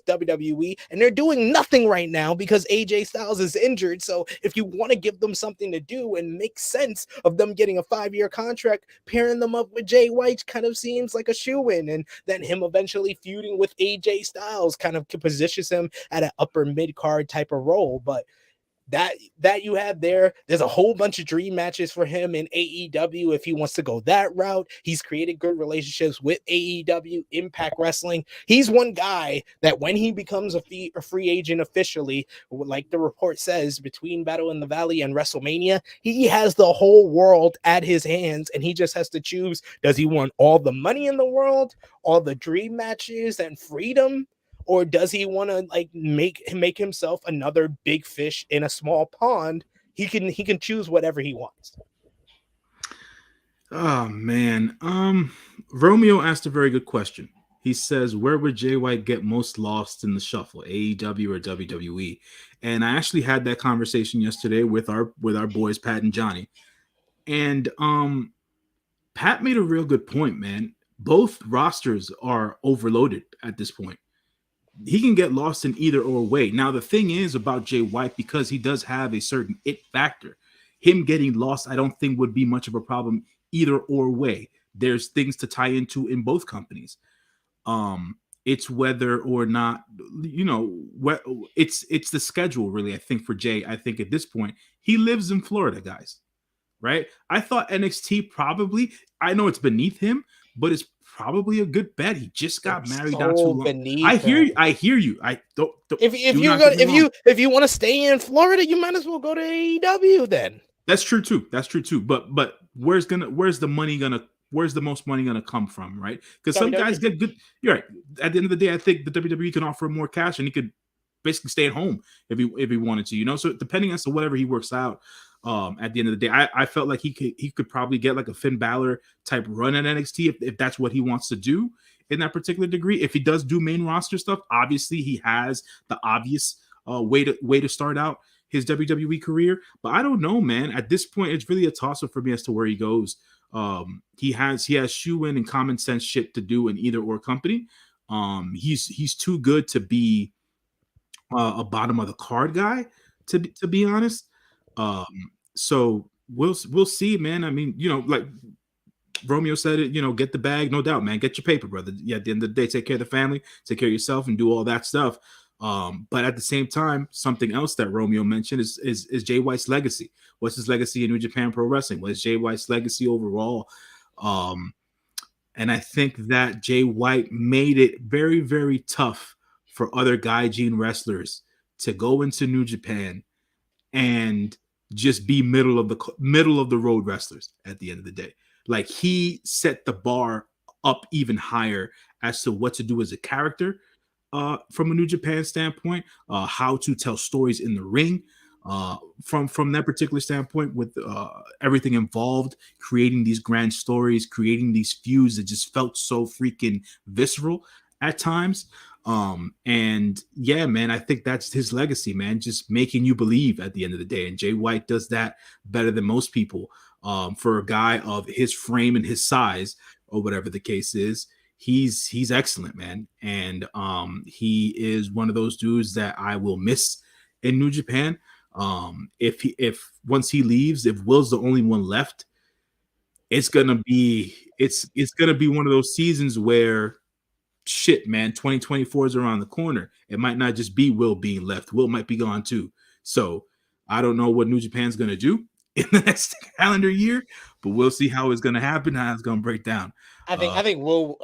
WWE, and they're doing nothing right now because AJ Styles is injured. So if you want to give them something to do and make sense of them getting a 5-year contract, pairing them up with Jay White kind of seems like a shoe-in, and then him eventually feuding with AJ Styles kind of positions him at an upper mid-card type of role. But that you have there's a whole bunch of dream matches for him in AEW if he wants to go that route. He's created good relationships with AEW, Impact Wrestling. He's one guy that when he becomes a free agent officially, like the report says, between Battle in the Valley and WrestleMania, he has the whole world at his hands, and he just has to choose. Does he want all the money in the world, all the dream matches and freedom? Or does he want to make himself another big fish in a small pond? He can choose whatever he wants. Oh man. Romeo asked a very good question. He says, where would Jay White get most lost in the shuffle, AEW or WWE? And I actually had that conversation yesterday with our boys Pat and Johnny. And Pat made a real good point, man. Both rosters are overloaded at this point. He can get lost in either or way. Now, the thing is about Jay White, because he does have a certain it factor, him getting lost, I don't think would be much of a problem either or way. There's things to tie into in both companies. It's whether or not, it's the schedule, really, I think, for Jay. I think at this point, he lives in Florida, guys, right? I thought NXT probably, I know it's beneath him, but it's probably a good bet. He just got married not too long. I hear you. I don't. If you want to stay in Florida, you might as well go to AEW then. That's true too. But where's the money gonna where's the most money going to come from, right? Because some WWE. guys get good. You're right. At the end of the day, I think the WWE can offer him more cash, and he could basically stay at home if he wanted to, you know. So depending as to whatever he works out, at the end of the day, I felt like he could probably get like a Finn Balor type run at NXT if that's what he wants to do in that particular degree. If he does do main roster stuff, obviously he has the obvious way to start out his WWE career. But I don't know, man. At this point, it's really a toss up for me as to where he goes. He has shoe-in and common sense shit to do in either or company. He's too good to be a bottom of the card guy, to be honest. So we'll see, man. I mean, you know, like Romeo said it, you know, get the bag, no doubt, man. Get your paper, brother. Yeah, at the end of the day, take care of the family, take care of yourself, and do all that stuff. But at the same time, something else that Romeo mentioned is Jay White's legacy. What's his legacy in New Japan Pro Wrestling? What's Jay White's legacy overall? And I think that Jay White made it very, very tough for other Gaijin wrestlers to go into New Japan and just be middle of the road wrestlers at the end of the day. Like, he set the bar up even higher as to what to do as a character from a New Japan standpoint, how to tell stories in the ring, from that particular standpoint, with everything involved, creating these grand stories, creating these feuds that just felt so freaking visceral at times. And yeah, man, I think that's his legacy, man, just making you believe at the end of the day. And Jay White does that better than most people. For a guy of his frame and his size, or whatever the case is, he's excellent, man. And he is one of those dudes that I will miss in New Japan. If once he leaves, if Will's the only one left, it's gonna be one of those seasons where, shit, man, 2024 is around the corner. It might not just be Will being left. Will might be gone too. So I don't know what New Japan's gonna do in the next calendar year, but we'll see how it's gonna happen, how it's gonna break down. I think Will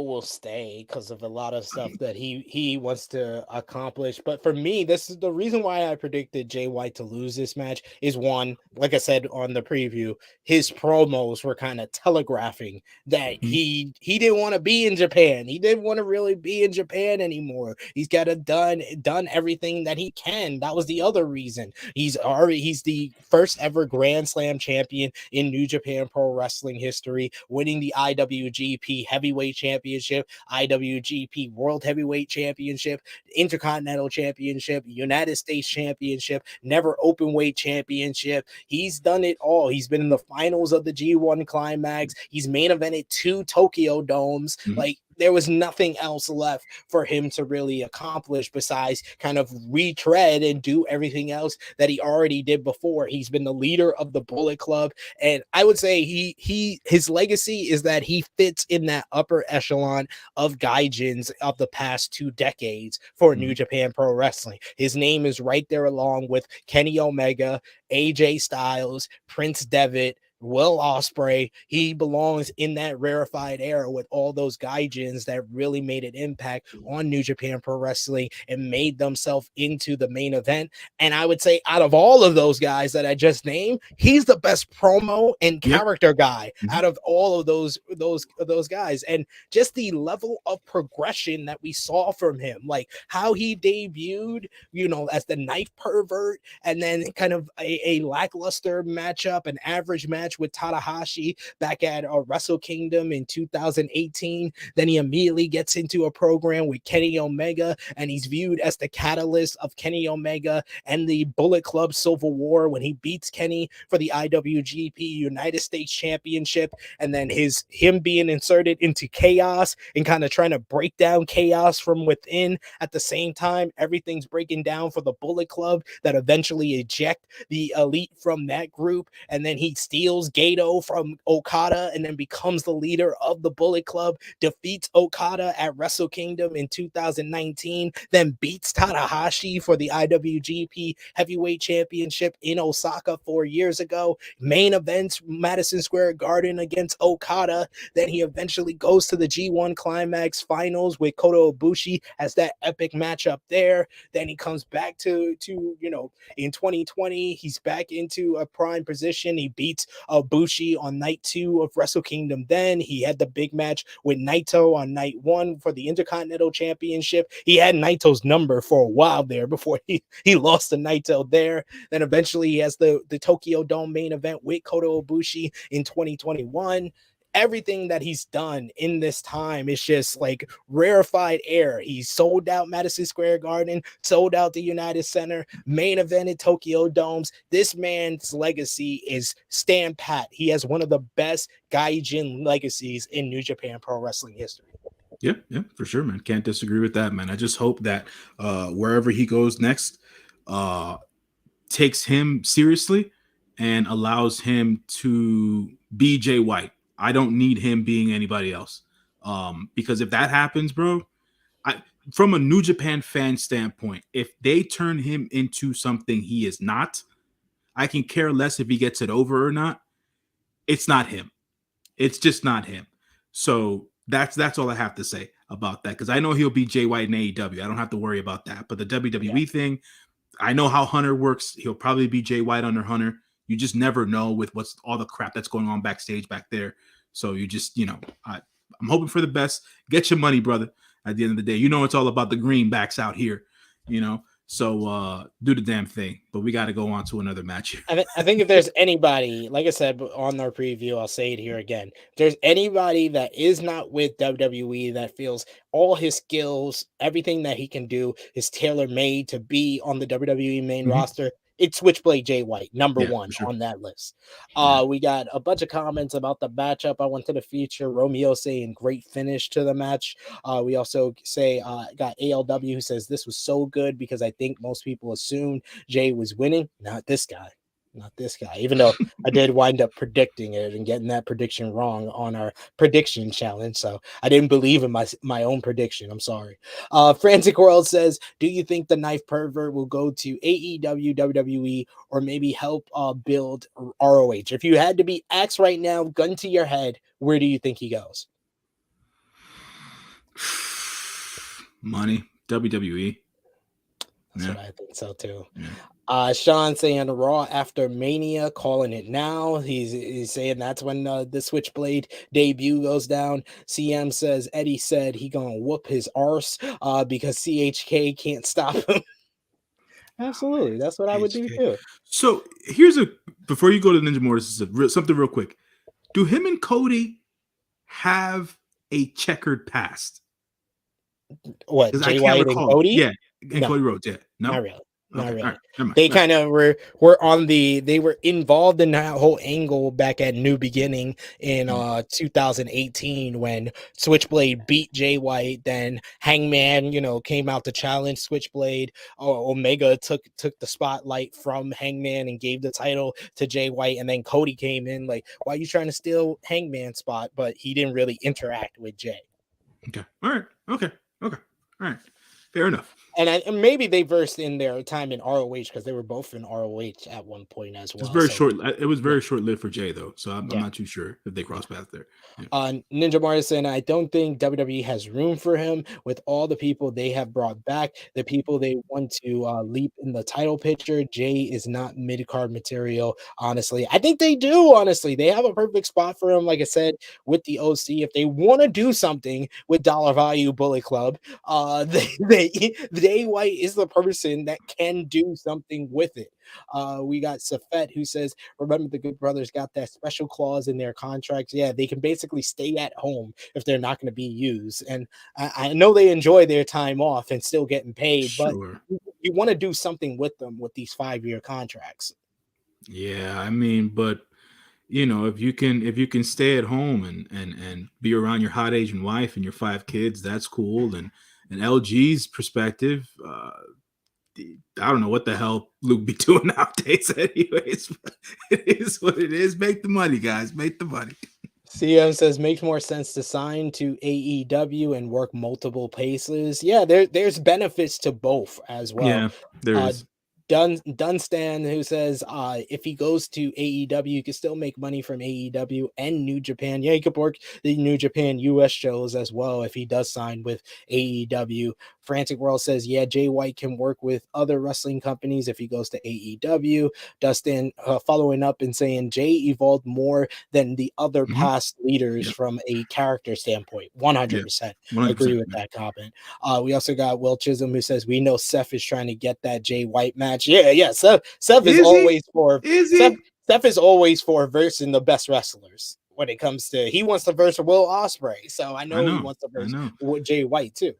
will stay because of a lot of stuff that he wants to accomplish. But for me, this is the reason why I predicted Jay White to lose this match. Is one, like I said on the preview, his promos were kind of telegraphing that he didn't want to be in Japan. He didn't want to really be in Japan anymore. He's got to done everything that he can. That was the other reason. He's the first ever Grand Slam champion in New Japan Pro Wrestling history, winning the IWGP Heavyweight Championship, IWGP World Heavyweight Championship, Intercontinental Championship, United States Championship, never Openweight Championship. He's done it all. He's been in the finals of the G1 Climax. He's main evented 2 Tokyo Domes. Like, there was nothing else left for him to really accomplish besides kind of retread and do everything else that he already did before. He's been the leader of the Bullet Club, and I would say his legacy is that he fits in that upper echelon of gaijins of the past 2 decades for New Japan Pro Wrestling. His name is right there along with Kenny Omega, AJ Styles, Prince Devitt, Will Ospreay. He belongs in that rarefied era with all those gaijins that really made an impact on New Japan Pro Wrestling and made themselves into the main event. And I would say out of all of those guys that I just named, he's the best promo and character guy out of all of those guys. And just the level of progression that we saw from him, like how he debuted, you know, as the knife pervert, and then kind of a lackluster matchup, an average match with Tanahashi back at Wrestle Kingdom in 2018. Then he immediately gets into a program with Kenny Omega, and he's viewed as the catalyst of Kenny Omega and the Bullet Club Civil War when he beats Kenny for the IWGP United States Championship. And then him being inserted into chaos and kind of trying to break down chaos from within. At the same time, everything's breaking down for the Bullet Club that eventually eject the Elite from that group. And then he steals Gato from Okada and then becomes the leader of the Bullet Club, defeats Okada at Wrestle Kingdom in 2019, then beats Tanahashi for the IWGP Heavyweight Championship in Osaka 4 years ago, main events Madison Square Garden against Okada. Then he eventually goes to the G1 Climax finals with Kota Ibushi as that epic matchup there. Then he comes back to you know, in 2020, he's back into a prime position. He beats Ibushi on night 2 of Wrestle Kingdom. Then he had the big match with Naito on night 1 for the Intercontinental Championship. He had Naito's number for a while there before he lost to Naito there. Then eventually he has the Tokyo Dome main event with Kota Ibushi in 2021. Everything that he's done in this time is just like rarefied air. He sold out Madison Square Garden, sold out the United Center, main evented Tokyo Domes. This man's legacy is stand pat. He has one of the best gaijin legacies in New Japan Pro Wrestling history. Yeah, for sure, man. Can't disagree with that, man. I just hope that wherever he goes next, takes him seriously and allows him to be Jay White. I don't need him being anybody else. Because if that happens, bro, from a New Japan fan standpoint, if they turn him into something he is not, I can care less if he gets it over or not. It's not him. It's just not him. So that's all I have to say about that. Because I know he'll be Jay White in AEW. I don't have to worry about that. But the WWE thing, I know how Hunter works. He'll probably be Jay White under Hunter. You just never know with what's all the crap that's going on backstage back there. So you just, I'm hoping for the best. Get your money, brother. At the end of the day, it's all about the greenbacks out here, So do the damn thing. But we got to go on to another match here. I think if there's anybody, like I said on our preview, I'll say it here again. If there's anybody that is not with WWE that feels all his skills, everything that he can do is tailor-made to be on the WWE main roster, it's Switchblade Jay White, number one on that list. We got a bunch of comments about the matchup I wanted to feature. Romeo saying great finish to the match. We also say got ALW who says this was so good because I think most people assumed Jay was winning. Not this guy. Even though I did wind up predicting it and getting that prediction wrong on our prediction challenge. So I didn't believe in my own prediction. I'm sorry. Frantic World says, do you think the knife pervert will go to AEW, WWE, or maybe help build ROH? If you had to be asked right now, gun to your head, where do you think he goes? Money, WWE. That's what I think so too. Sean saying Raw after Mania, calling it now. He's saying that's when the Switchblade debut goes down. CM says Eddie said he gonna whoop his arse because CHK can't stop him. Absolutely, that's what I would do too. So before you go to Ninja Mortis, something real quick. Do him and Cody have a checkered past? What, Jay White and Cody? Yeah, and Cody Rhodes. Yeah, no, not really. Not really. Right, they kind of were they were involved in that whole angle back at New Beginning in 2018 when Switchblade beat Jay White. Then Hangman, came out to challenge Switchblade. Omega took the spotlight from Hangman and gave the title to Jay White. And then Cody came in like, why are you trying to steal Hangman's spot? But he didn't really interact with Jay. Okay. All right. Okay. All right. Fair enough. And maybe they versed in their time in ROH because they were both in ROH at one point as well. It was very short-lived for Jay, though, so I'm not too sure if they cross paths there. Yeah. Ninja Martin, I don't think WWE has room for him with all the people they have brought back, the people they want to leap in the title picture. Jay is not mid-card material, honestly. I think they do, honestly. They have a perfect spot for him, like I said, with the OC. If they want to do something with Dollar Value Bullet Club, Jay White is the person that can do something with it. We got Safet who says, remember the Good Brothers got that special clause in their contracts. Yeah, they can basically stay at home if they're not going to be used. And I know they enjoy their time off and still getting paid, but you want to do something with them with these 5-year contracts. Yeah, I mean, but if you can stay at home and be around your hot Asian wife and your 5 kids, that's cool. And LG's perspective, I don't know what the hell Luke be doing nowadays anyways. It is what it is. Make the money, guys. Make the money. CM says makes more sense to sign to AEW and work multiple paces. Yeah, there's benefits to both as well. Yeah, there is. Dunstan, who says if he goes to AEW, he can still make money from AEW and New Japan. Yeah, he could work the New Japan US shows as well if he does sign with AEW. Frantic World says, yeah, Jay White can work with other wrestling companies if he goes to AEW. Dustin following up and saying Jay evolved more than the other past leaders from a character standpoint. 100%, 100%, agree with that comment. We also got Will Chisholm, who says we know Seth is trying to get that Jay White match. Yeah. Seth is always for Seth is always for versing the best wrestlers when it comes to, he wants to verse Will Ospreay. So I know he wants to verse Jay White too.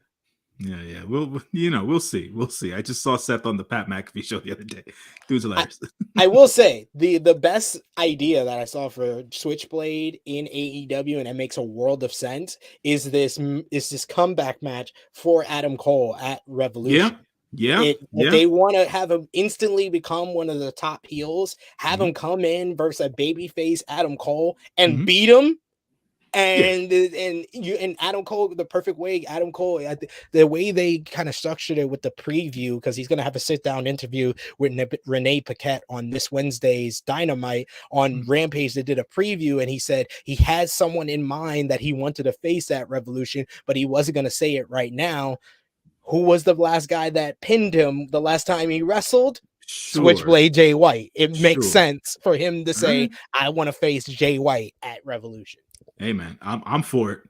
Yeah. We'll see. I just saw Seth on the Pat McAfee show the other day. Dude's hilarious. I will say the best idea that I saw for Switchblade in AEW, and it makes a world of sense, is this comeback match for Adam Cole at Revolution. If they want to have him instantly become one of the top heels, have him come in versus a babyface Adam Cole and beat him. And Adam Cole, the perfect way, Adam Cole, the way they kind of structured it with the preview, because he's going to have a sit-down interview with Renee Paquette on this Wednesday's Dynamite. On Rampage, they did a preview, and he said he had someone in mind that he wanted to face at Revolution, but he wasn't going to say it right now. Who was the last guy that pinned him the last time he wrestled? Switchblade Jay White. It makes sense for him to say, I want to face Jay White at Revolution. Hey man, I'm for it.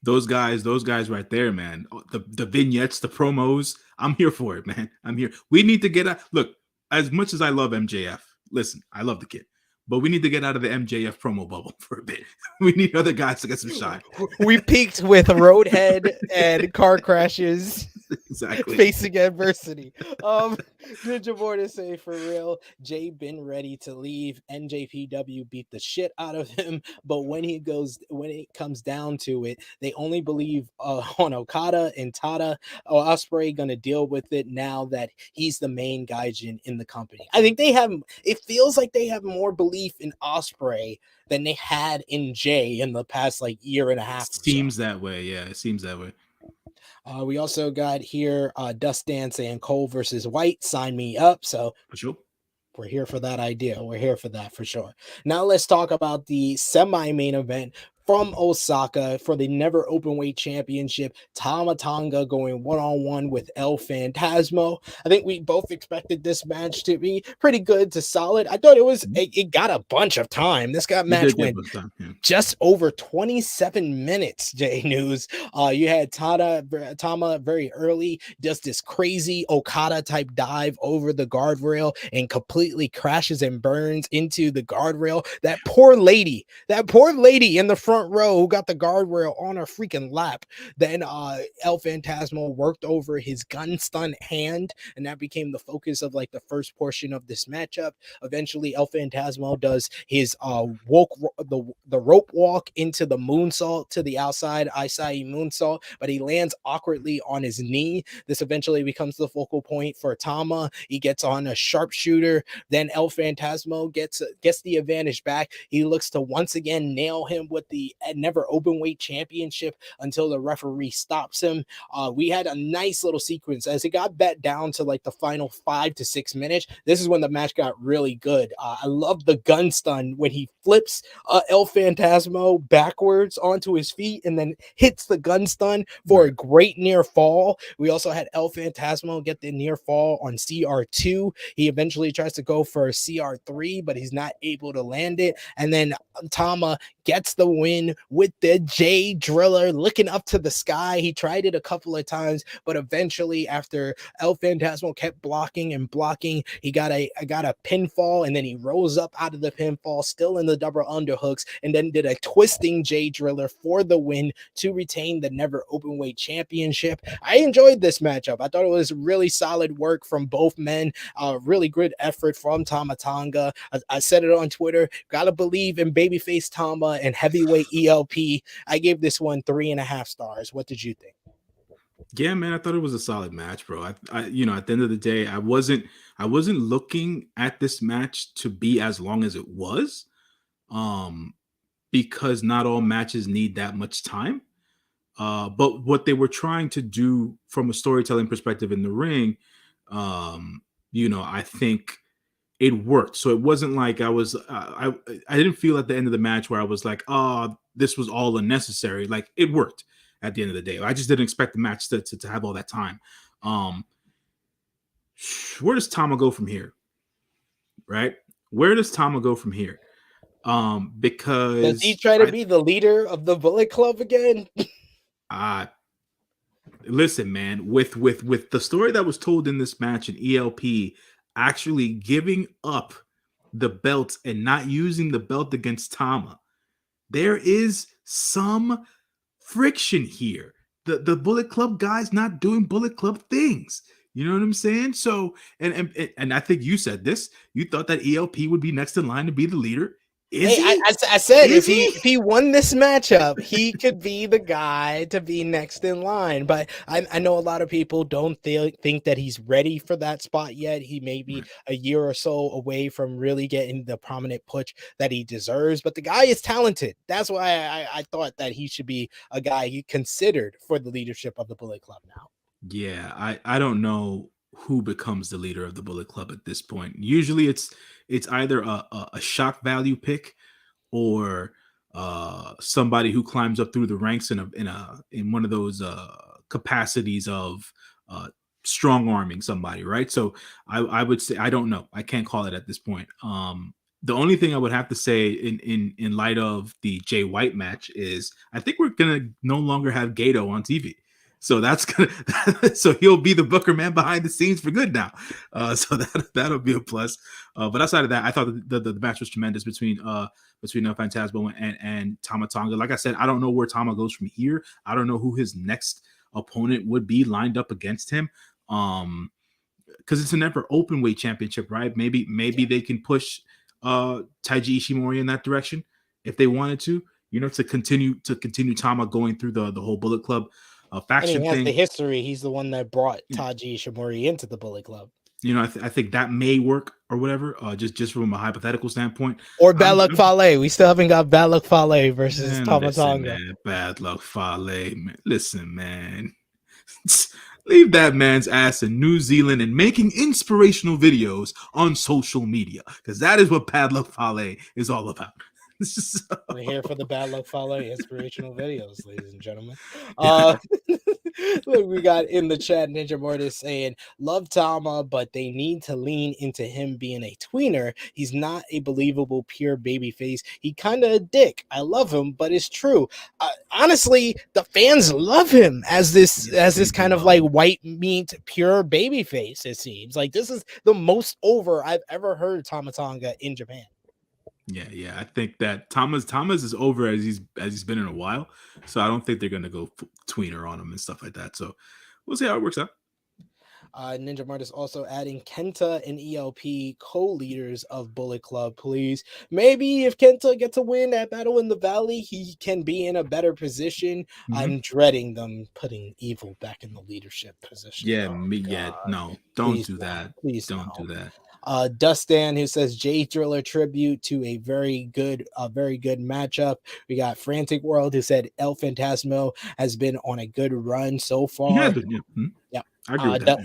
Those guys right there, man. The vignettes, the promos. I'm here for it, man. I'm here. We need to get out. Look, as much as I love MJF, listen, I love the kid, but we need to get out of the MJF promo bubble for a bit. We need other guys to get some shine. We peaked with Roadhead and car crashes. Exactly. Facing adversity. Ninja Border say, for real, Jay been ready to leave. NJPW beat the shit out of him, but when it comes down to it, they only believe on Okada and Tada. Ospreay gonna deal with it now that he's the main gaijin in the company. I think it feels like they have more belief in Ospreay than they had in Jay in the past year and a half. Seems that way. Yeah, it seems that way. We also got here Dustin saying Cole versus White, sign me up. So for sure, we're here for that idea. We're here for that for sure. Now let's talk about the semi-main event from Osaka for the Never Openweight Championship. Tama Tonga going one-on-one with El Phantasmo. I think we both expected this match to be pretty good to solid. I thought it got a bunch of time. This match went just over 27 minutes, J-News. You had Tama very early, does this crazy Okada type dive over the guardrail and completely crashes and burns into the guardrail. That poor lady in the front row who got the guardrail on her freaking lap. Then El Phantasmo worked over his gun stun hand, and that became the focus of the first portion of this matchup. Eventually, El Phantasmo does his the rope walk into the moonsault to the outside, Isai moonsault, but he lands awkwardly on his knee. This eventually becomes the focal point for Tama. He gets on a sharpshooter. Then El Phantasmo gets the advantage back. He looks to once again nail him with the Never Openweight Championship until the referee stops him. We had a nice little sequence as it got bet down to the final 5 to 6 minutes. This is when the match got really good. I love the gun stun when he flips El Phantasmo backwards onto his feet and then hits the gun stun for a great near fall. We also had El Phantasmo get the near fall on CR2. He eventually tries to go for a CR3, but he's not able to land it. And then Tama gets the win with the J Driller looking up to the sky. He tried it a couple of times, but eventually after El Phantasmo kept blocking, he got a pinfall, and then he rose up out of the pinfall, still in the double underhooks, and then did a twisting J Driller for the win to retain the Never Openweight Championship. I enjoyed this matchup. I thought it was really solid work from both men. Really good effort from Tama Tonga. I said it on Twitter. Gotta believe in babyface Tama and heavyweight ELP. I gave this one 3.5 stars. What did you think? Yeah, man, I thought it was a solid match, bro. I at the end of the day, I wasn't looking at this match to be as long as it was, because not all matches need that much time. But what they were trying to do from a storytelling perspective in the ring, I think it worked. So it wasn't like I didn't feel at the end of the match where I was like, oh, this was all unnecessary. Like, it worked at the end of the day. I just didn't expect the match to have all that time. Where does Tama go from here? Right? Where does Tama go from here? Because does he try to be the leader of the Bullet Club again? Listen, man, with the story that was told in this match in ELP actually giving up the belt and not using the belt against Tama, there is some friction here. The Bullet Club guys not doing Bullet Club things. You know what I'm saying? So, and I think you said this. You thought that ELP would be next in line to be the leader. I said if he won this matchup, he could be the guy to be next in line. But I know a lot of people don't think that he's ready for that spot yet. He may be a year or so away from really getting the prominent push that he deserves. But the guy is talented. That's why I thought that he should be a guy he considered for the leadership of the Bullet Club now. Yeah, I don't know who becomes the leader of the Bullet Club at this point. Usually it's either a shock value pick or somebody who climbs up through the ranks in one of those capacities of strong arming somebody, right? So I would say I don't know. I can't call it at this point. The only thing I would have to say in light of the Jay White match is I think we're gonna no longer have Gato on TV. So that's gonna so he'll be the Booker man behind the scenes for good now. So that'll be a plus. But outside of that, I thought the match was tremendous between Phantasmo and Tama Tonga. Like I said, I don't know where Tama goes from here. I don't know who his next opponent would be lined up against him. Because it's a never open weight championship, right? Maybe they can push Taiji Ishimori in that direction if they wanted to, to continue Tama going through the whole Bullet Club faction and he has thing. the history. He's the one that brought Taiji Ishimori into the Bullet Club. I think that may work or whatever, just from a hypothetical standpoint. Or Bad Luck Fale. We still haven't got Bad Luck Fale versus Tama Tonga. Bad Luck Fale, man. Listen, man. Leave that man's ass in New Zealand and making inspirational videos on social media, because that is what Bad Luck Fale is all about. So. We're here for the Bad Luck Fale inspirational videos, ladies and gentlemen. Look, we got in the chat Ninja Mortis saying, love Tama, but they need to lean into him being a tweener. He's not a believable pure babyface. He kind of a dick. I love him, but it's true. Honestly, the fans love him as this kind of like white meat pure babyface. It seems like this is the most over I've ever heard Tama Tonga in Japan. Yeah. I think that Thomas is over as he's been in a while. So I don't think they're gonna go tweener on him and stuff like that. So we'll see how it works out. Ninja Martis also adding Kenta and ELP co-leaders of Bullet Club, please. Maybe if Kenta gets a win at Battle in the Valley, he can be in a better position. Mm-hmm. I'm dreading them putting Evil back in the leadership position. No, don't do that. Please don't do that. Dustin, who says Jay Thriller tribute to a very good matchup. We got Frantic World, who said El Phantasmo has been on a good run so far. Yeah. I agree with that.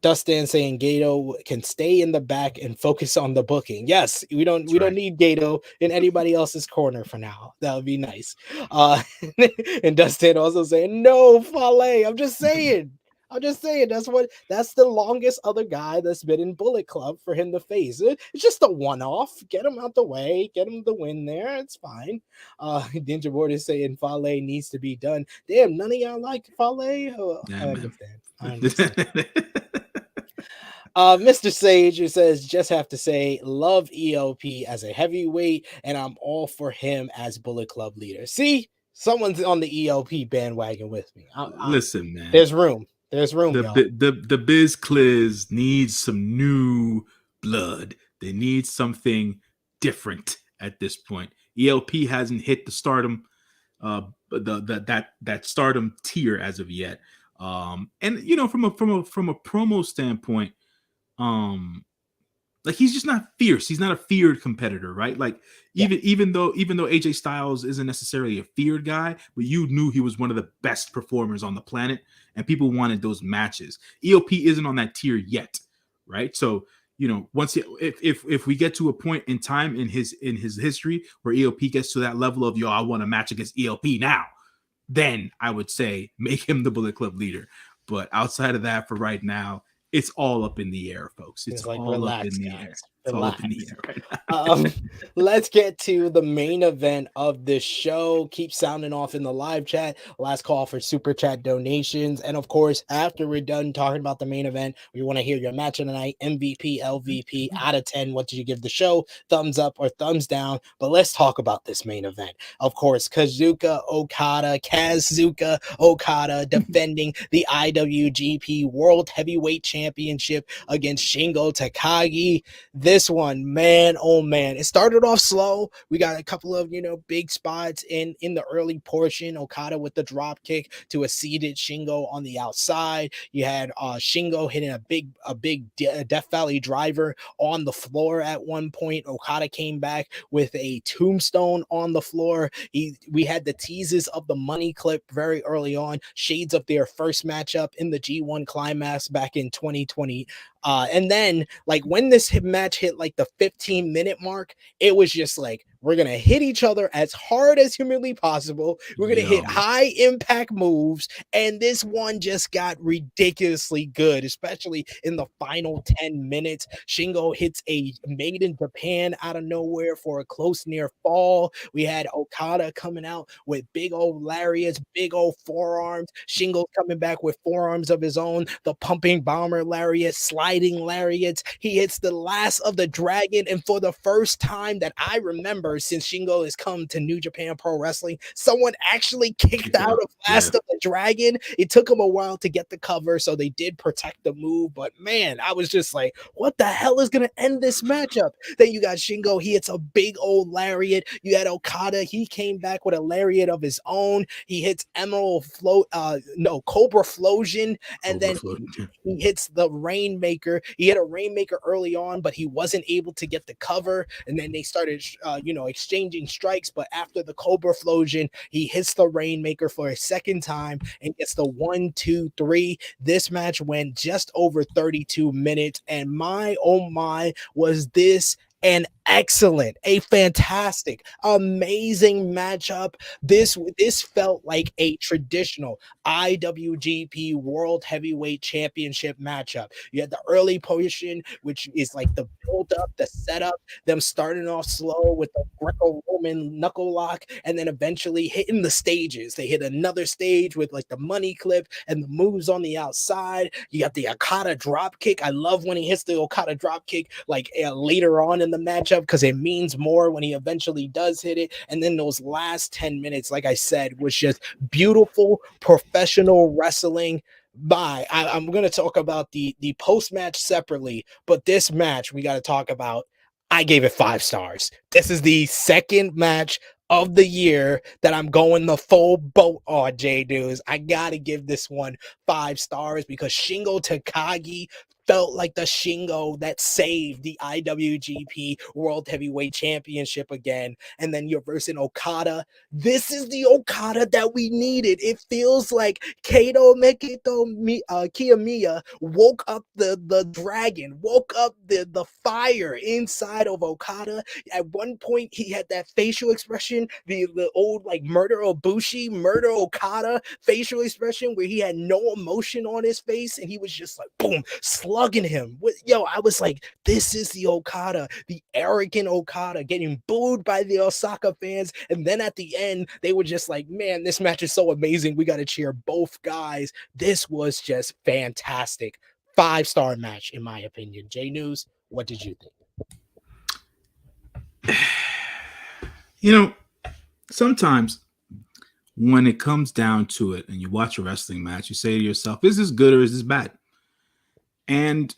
Dustin saying Gato can stay in the back and focus on the booking. Yes, we don't need Gato in anybody else's corner for now. That would be nice. And Dustin also saying no Fale. I'm just saying that's the longest other guy that's been in Bullet Club for him to face. It's just a one-off. Get him out the way, get him the win there. It's fine. Ninja Board is saying Fale needs to be done. Damn, none of y'all like Fale. I understand. Mr. Sage, who says, just have to say, love ELP as a heavyweight, and I'm all for him as Bullet Club leader. See, someone's on the ELP bandwagon with me. Listen, man. There's room. The Biz Cliz needs some new blood. They need something different at this point. ELP hasn't hit the stardom, that stardom tier as of yet. And from a promo standpoint, like he's just not fierce. He's not a feared competitor, right? Like even though AJ Styles isn't necessarily a feared guy, but you knew he was one of the best performers on the planet, and people wanted those matches. ELP isn't on that tier yet, right? So, you know, if we get to a point in time in his history where ELP gets to that level of, yo, I want a match against ELP now, then I would say make him the Bullet Club leader. But outside of that, for right now, it's all up in the air, folks. It's like, all relax, up in the guys. air. It's all up in the air right now. Let's get to the main event of this show. Keep sounding off in the live chat. Last call for super chat donations. And of course, after we're done talking about the main event, we want to hear your match of the night, MVP, LVP, out of 10. What did you give the show? Thumbs up or thumbs down? But let's talk about this main event. Of course, Kazuchika Okada defending the IWGP World Heavyweight Championship against Shingo Takagi. This one, man, oh man, it started off slow. We got a couple of, you know, big spots in the early portion. Okada with the drop kick to a seated Shingo on the outside. You had Shingo hitting a big Death Valley driver on the floor at one point. Okada came back with a tombstone on the floor. We had the teases of the money clip very early on, shades of their first matchup in the G1 Climax back in 2020. And then, like, when this match hit like the 15-minute mark, it was just like, we're going to hit each other as hard as humanly possible. We're going to hit high impact moves. And this one just got ridiculously good, especially in the final 10 minutes. Shingo hits a Made in Japan out of nowhere for a close near fall. We had Okada coming out with big old lariats, big old forearms. Shingo coming back with forearms of his own, the pumping bomber lariat, sliding lariats. He hits the last of the dragon. And for the first time that I remember, since Shingo has come to New Japan Pro Wrestling, someone actually kicked out of Last of the Dragon. It took him a while to get the cover, so they did protect the move. But man, I was just like, what the hell is going to end this matchup? Then you got Shingo. He hits a big old lariat. You had Okada. He came back with a lariat of his own. He hits Cobra Flosion, and then he hits the Rainmaker. He had a Rainmaker early on, but he wasn't able to get the cover. And then they started, exchanging strikes. But after the Cobra Flosion, he hits the Rainmaker for a second time and gets the 1, 2, 3. This match went just over 32 minutes. And my, oh my, was this an excellent, a fantastic, amazing matchup. This felt like a traditional IWGP World Heavyweight Championship matchup. You had the early portion, which is like the build up, the setup, them starting off slow with the Greco-Roman knuckle lock, and then eventually hitting the stages. They hit another stage with like the money clip and the moves on the outside. You got the Okada drop kick. I love when he hits the Okada drop kick like later on in the matchup, because it means more when he eventually does hit it. And then those last 10 minutes, like I said, was just beautiful professional wrestling. I'm going to talk about the post-match separately, but this match we got to talk about. I gave it 5 stars. This is the second match of the year that I'm going the full boat on, J-News. I got to give this one 5 stars because Shingo Takagi felt like the Shingo that saved the IWGP World Heavyweight Championship again. And then you're versing Okada. This is the Okada that we needed. It feels like Kato Kiyomiya woke up the dragon, woke up the fire inside of Okada. At one point, he had that facial expression, the old like Murder Obushi, Murder Okada facial expression where he had no emotion on his face and he was just like, boom, slugging him. I was like, this is the Okada, the arrogant Okada getting booed by the Osaka fans. And then at the end, they were just like, man, this match is so amazing. We got to cheer both guys. This was just fantastic. 5-star match, in my opinion. J-News, what did you think? Sometimes when it comes down to it and you watch a wrestling match, you say to yourself, is this good or is this bad? And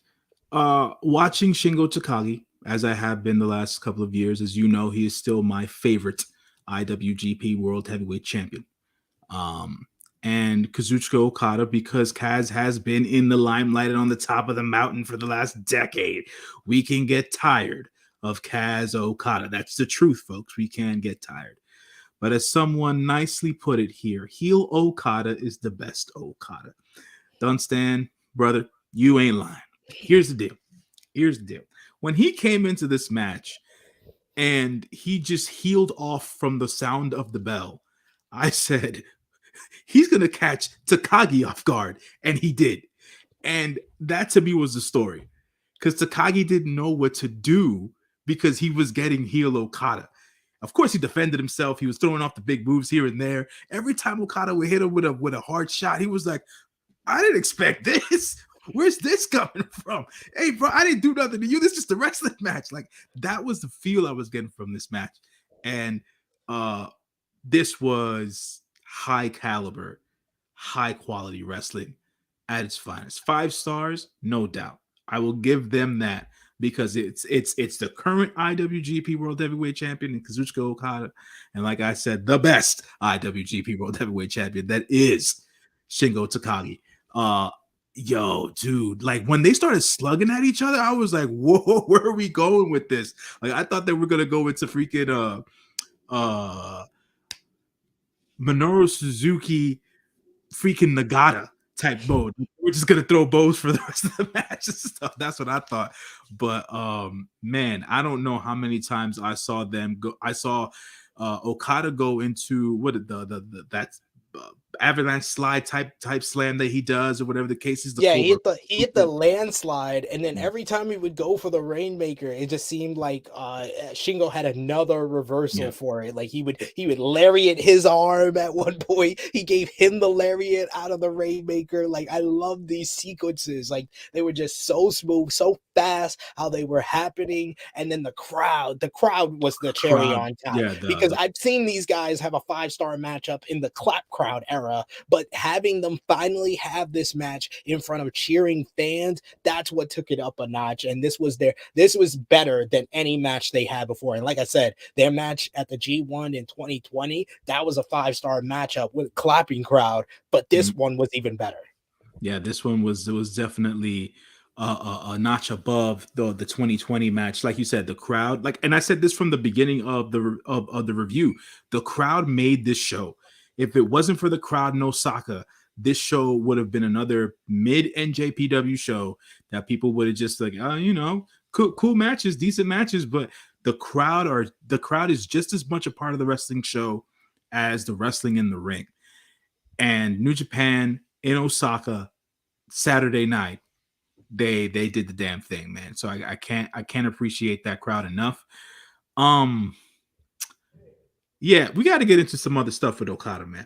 watching Shingo Takagi, as I have been the last couple of years, as you know, he is still my favorite IWGP World Heavyweight Champion. And Kazuchika Okada, because Kaz has been in the limelight and on the top of the mountain for the last decade. We can get tired of Kaz Okada. That's the truth, folks. We can get tired. But as someone nicely put it here, heel Okada is the best Okada. Dunstan, brother, you ain't lying. Here's the deal. Here's the deal. When he came into this match and he just healed off from the sound of the bell, I said, he's going to catch Takagi off guard. And he did. And that to me was the story. Because Takagi didn't know what to do because he was getting heel Okada. Of course, he defended himself. He was throwing off the big moves here and there. Every time Okada would hit him with a hard shot, he was like, I didn't expect this. Where's this coming from? Hey, bro, I didn't do nothing to you. This is just a wrestling match. Like, that was the feel I was getting from this match. And this was high caliber, high quality wrestling at its finest. 5 stars, no doubt. I will give them that because it's the current IWGP World Heavyweight Champion, Kazuchika Okada, and like I said, the best IWGP World Heavyweight Champion, that is Shingo Takagi. Yo, dude, like when they started slugging at each other, I was like, whoa, where are we going with this? Like, I thought they were gonna go into freaking Minoru Suzuki freaking Nagata type mode. We're just gonna throw bows for the rest of the match and stuff. That's what I thought. But man, I don't know how many times I saw them go. I saw Okada go into what that avalanche slide type slam that he does, or whatever the case is. He hit the landslide, and then every time he would go for the Rainmaker, it just seemed like Shingo had another reversal for it. Like he would lariat his arm at one point. He gave him the lariat out of the Rainmaker. Like, I love these sequences. Like, they were just so smooth, so fast, how they were happening, and then the crowd was the cherry on top. Because I've seen these guys have a 5-star matchup in the clap crowd era, but having them finally have this match in front of cheering fans, that's what took it up a notch. And this was better than any match they had before. And like I said, their match at the G1 in 2020, that was a 5-star matchup with a clapping crowd, but this one was even better. Yeah, this one was definitely a notch above the 2020 match. Like you said, the crowd, like, and I said this from the beginning of the review, the crowd made this show. If it wasn't for the crowd in Osaka, this show would have been another mid NJPW show that people would have just like, cool matches, decent matches. But the crowd is just as much a part of the wrestling show as the wrestling in the ring. And New Japan in Osaka Saturday night, they did the damn thing, man. So I can't appreciate that crowd enough. Yeah, we got to get into some other stuff with Okada, man.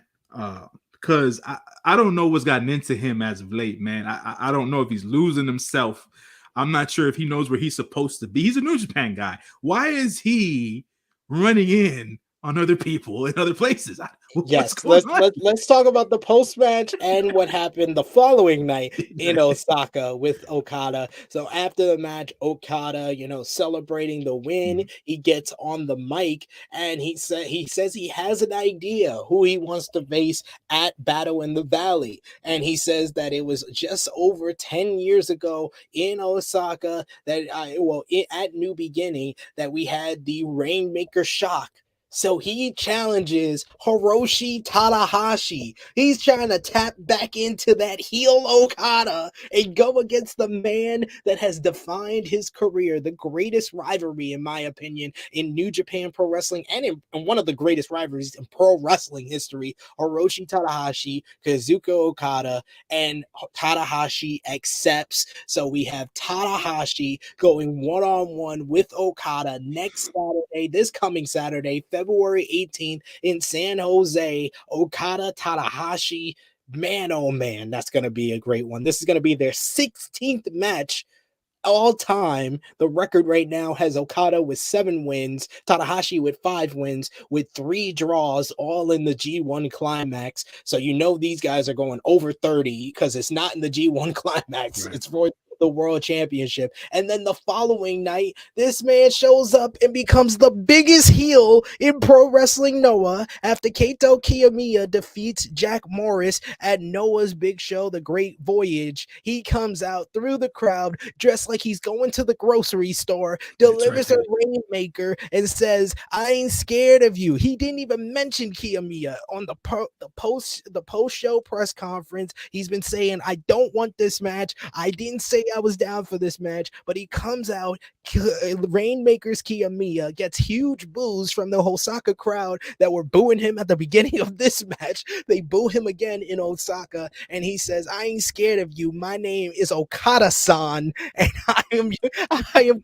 Because I don't know what's gotten into him as of late, man. I don't know if he's losing himself. I'm not sure if he knows where he's supposed to be. He's a New Japan guy. Why is he running in on other people in other places? Yes, let's talk about the post-match and what happened the following night in Osaka with Okada. So after the match, Okada, celebrating the win, he gets on the mic and he says he has an idea who he wants to face at Battle in the Valley. And he says that it was just over 10 years ago in Osaka that at New Beginning that we had the Rainmaker Shock. So he challenges Hiroshi Tanahashi. He's trying to tap back into that heel Okada and go against the man that has defined his career, the greatest rivalry, in my opinion, in New Japan Pro Wrestling and in one of the greatest rivalries in pro wrestling history. Hiroshi Tanahashi, Kazuchika Okada, and Tanahashi accepts. So we have Tanahashi going one-on-one with Okada next Saturday, this coming Saturday, February 18th in San Jose. Okada, Tanahashi, man, oh man, that's going to be a great one. This is going to be their 16th match all time. The record right now has Okada with 7 wins, Tanahashi with 5 wins, with 3 draws, all in the G1 Climax. So these guys are going over 30 because it's not in the G1 Climax. Right. It's for the World Championship. And then the following night, this man shows up and becomes the biggest heel in Pro Wrestling Noah after Kaito Kiyomiya defeats Jack Morris at Noah's big show, The Great Voyage. He comes out through the crowd dressed like he's going to the grocery store, delivers a Rainmaker, and says, I ain't scared of you. He didn't even mention Kiyomiya on the post-show press conference. He's been saying, I don't want this match. I didn't say I was down for this match, but he comes out, Rainmaker's Kiyomiya gets huge boos from the Osaka crowd that were booing him at the beginning of this match. They boo him again in Osaka, and he says, I ain't scared of you. My name is Okada-san, and I am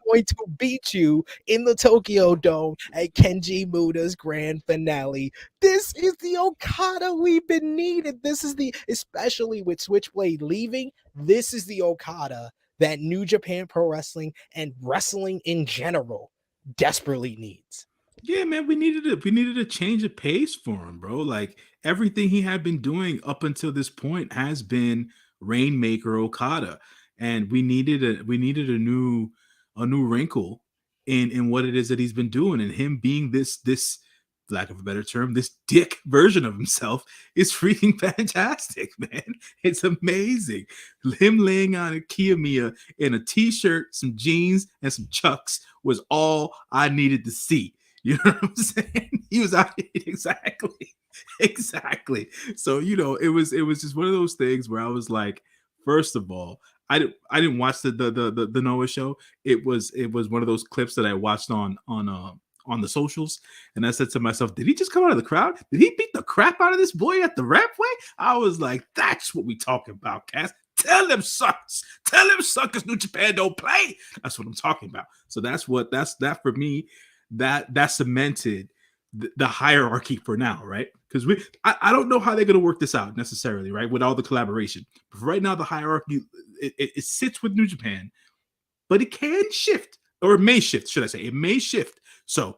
going to beat you in the Tokyo Dome at Kenji Muda's grand finale. This is the Okada we've been needing. This is the, especially with Switchblade leaving, this is the Okada that New Japan Pro Wrestling and wrestling in general desperately needs. Yeah, man, we needed a change of pace for him, bro. Like everything he had been doing up until this point has been Rainmaker Okada, and we needed a new wrinkle in what it is that he's been doing, and him being this lack of a better term, this dick version of himself is freaking fantastic, man. It's amazing. Him laying on a Kiyomiya in a t-shirt, some jeans, and some chucks was all I needed to see. You know what I'm saying? He was out exactly. So it was just one of those things where I was like, first of all, I didn't watch the Noah show. It was one of those clips that I watched on the socials, and I said to myself, did he just come out of the crowd? Did he beat the crap out of this boy at the Rampway? I was like, that's what we talking about, Cass. Tell them suckers New Japan don't play. That's what I'm talking about. So that's that for me. That cemented the hierarchy for now, right? Because I don't know how they're going to work this out necessarily, right? With all the collaboration, but right now the hierarchy it sits with New Japan, but it can shift, or it may shift, should I say? It may shift. So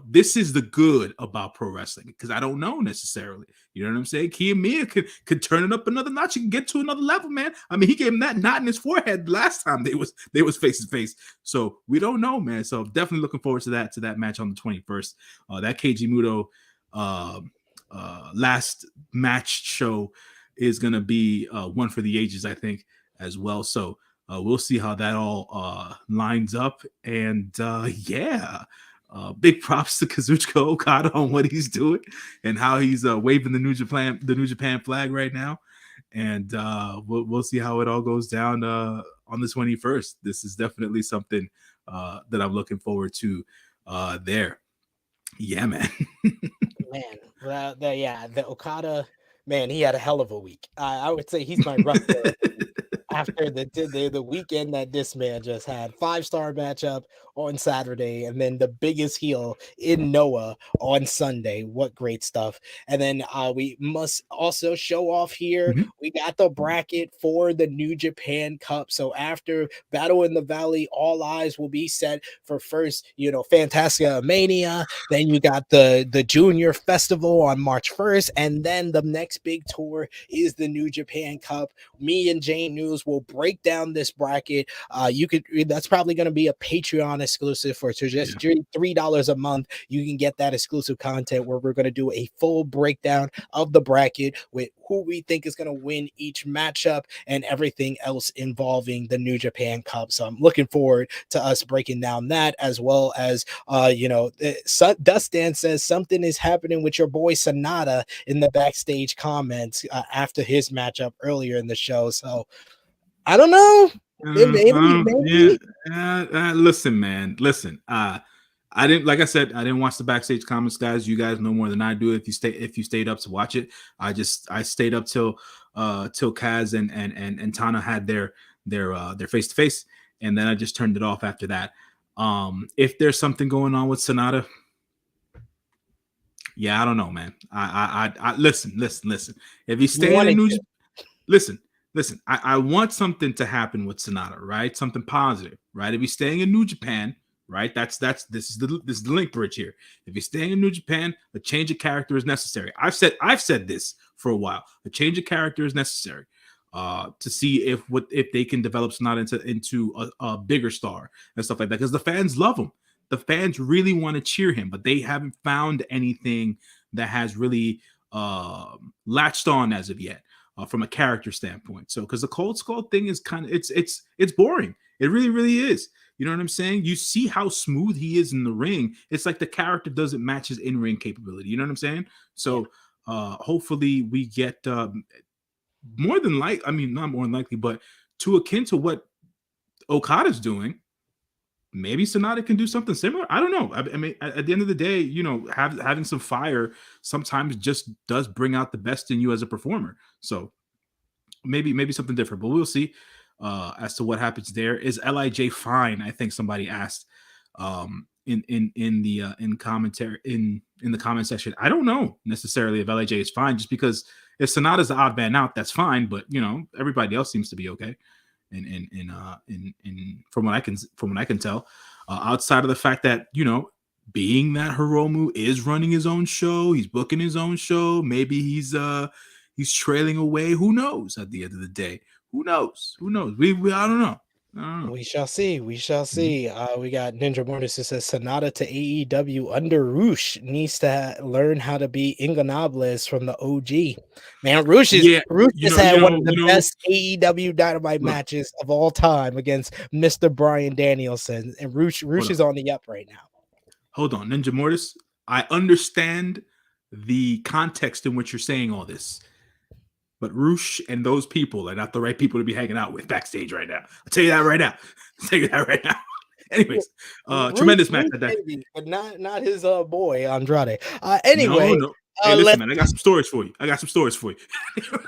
this is the good about pro wrestling, because I don't know necessarily. You know what I'm saying? Kiyomiya could turn it up another notch. He can get to another level, man. I mean, he gave him that knot in his forehead last time they was face to face. So we don't know, man. So definitely looking forward to that match on the 21st. That Keiji Muto last match show is gonna be one for the ages, I think, as well. So we'll see how that all lines up. And yeah. Big props to Kazuchika Okada on what he's doing and how he's waving the New Japan flag right now. And we'll see how it all goes down on the 21st. This is definitely something that I'm looking forward to there. Yeah, man. The Okada, man, he had a hell of a week. I would say he's my rough after the weekend that this man just had. 5-star matchup on Saturday, and then the biggest heel in Noah on Sunday. What great stuff. And then we must also show off here. Mm-hmm. We got the bracket for the New Japan Cup. So after Battle in the Valley, all eyes will be set for first, Fantasia Mania. Then you got the Junior Festival on March 1st. And then the next big tour is the New Japan Cup. Me and J-News will break down this bracket. That's probably going to be a Patreon exclusive for just $3 a month. You can get that exclusive content where we're going to do a full breakdown of the bracket with who we think is going to win each matchup and everything else involving the New Japan Cup. So I'm looking forward to us breaking down that, as well as Dustin says something is happening with your boy Sonata in the backstage comments after his matchup earlier in the show. So I don't know. Maybe. Listen, man. Listen. I didn't, like I said, I didn't watch the backstage comments, guys. You guys know more than I do. If you stayed up to watch it, I stayed up till Kaz and Tana had their face to face, and then I just turned it off after that. If there's something going on with Sonata, yeah, I don't know, man. I listen. If he's staying in New, listen. I want something to happen with Sonata, right? Something positive, right? If he's staying in New Japan, right? This is the link bridge here. If he's staying in New Japan, a change of character is necessary. I've said this for a while. A change of character is necessary to see if they can develop Sonata into a bigger star and stuff like that, because the fans love him. The fans really want to cheer him, but they haven't found anything that has really latched on as of yet. From a character standpoint. So because the Cold Skull thing is kind of it's boring. It really, really is. You know what I'm saying? You see how smooth he is in the ring. It's like the character doesn't match his in-ring capability. You know what I'm saying? So hopefully we get not more than likely, but to akin to what Okada's doing, maybe Sonata can do something similar. I don't know. I mean, at the end of the day, having some fire sometimes just does bring out the best in you as a performer. So maybe something different, but we'll see as to what happens there. Is LIJ fine? I think somebody asked in the commentary in the comment section. I don't know necessarily if LIJ is fine, just because if Sonata's the odd man out, that's fine. But everybody else seems to be okay. And from what I can tell, outside of the fact that being that Hiromu is running his own show, he's booking his own show. Maybe he's trailing away. Who knows? At the end of the day, who knows? I don't know. We shall see. We shall see. We got Ninja Mortis who says Sonata to AEW under Roosh needs to learn how to be Inganables from the OG. Man, Roosh has had one of the best AEW Dynamite matches of all time against Mr. Bryan Danielson, and Roosh is on the up right now. Hold on, Ninja Mortis. I understand the context in which you're saying all this, but Roosh and those people are not the right people to be hanging out with backstage right now. I'll tell you that right now. Anyways, tremendous match. Maybe, but not his boy Andrade. Anyway, no. Hey, listen, man, I got some stories for you.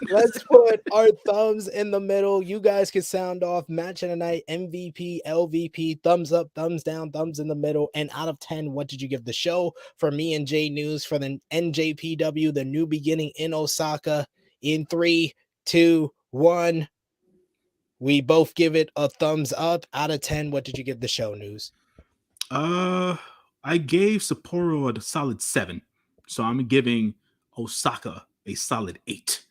Let's put our thumbs in the middle. You guys can sound off match of the night, MVP, LVP, thumbs up, thumbs down, thumbs in the middle. And out of 10, what did you give the show? For me and J-News, for the NJPW, The New Beginning in Osaka. In 3, 2, 1, we both give it a thumbs up. Out of 10, what did you give the show, News? I gave Sapporo a solid 7. So I'm giving Osaka a solid 8.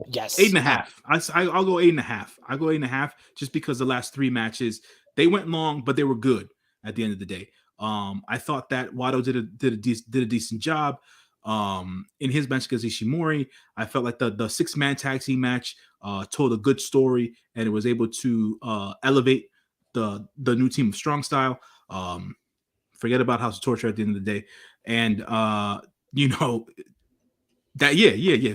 Yes. 8.5. I'll go 8.5. I'll go 8.5 just because the last 3 matches, they went long, but they were good at the end of the day. I thought that Wado did a decent job. In his match against Ishimori, I felt like the 6-man tag team match told a good story, and it was able to elevate the new team of Strong Style. Forget about House of Torture at the end of the day. And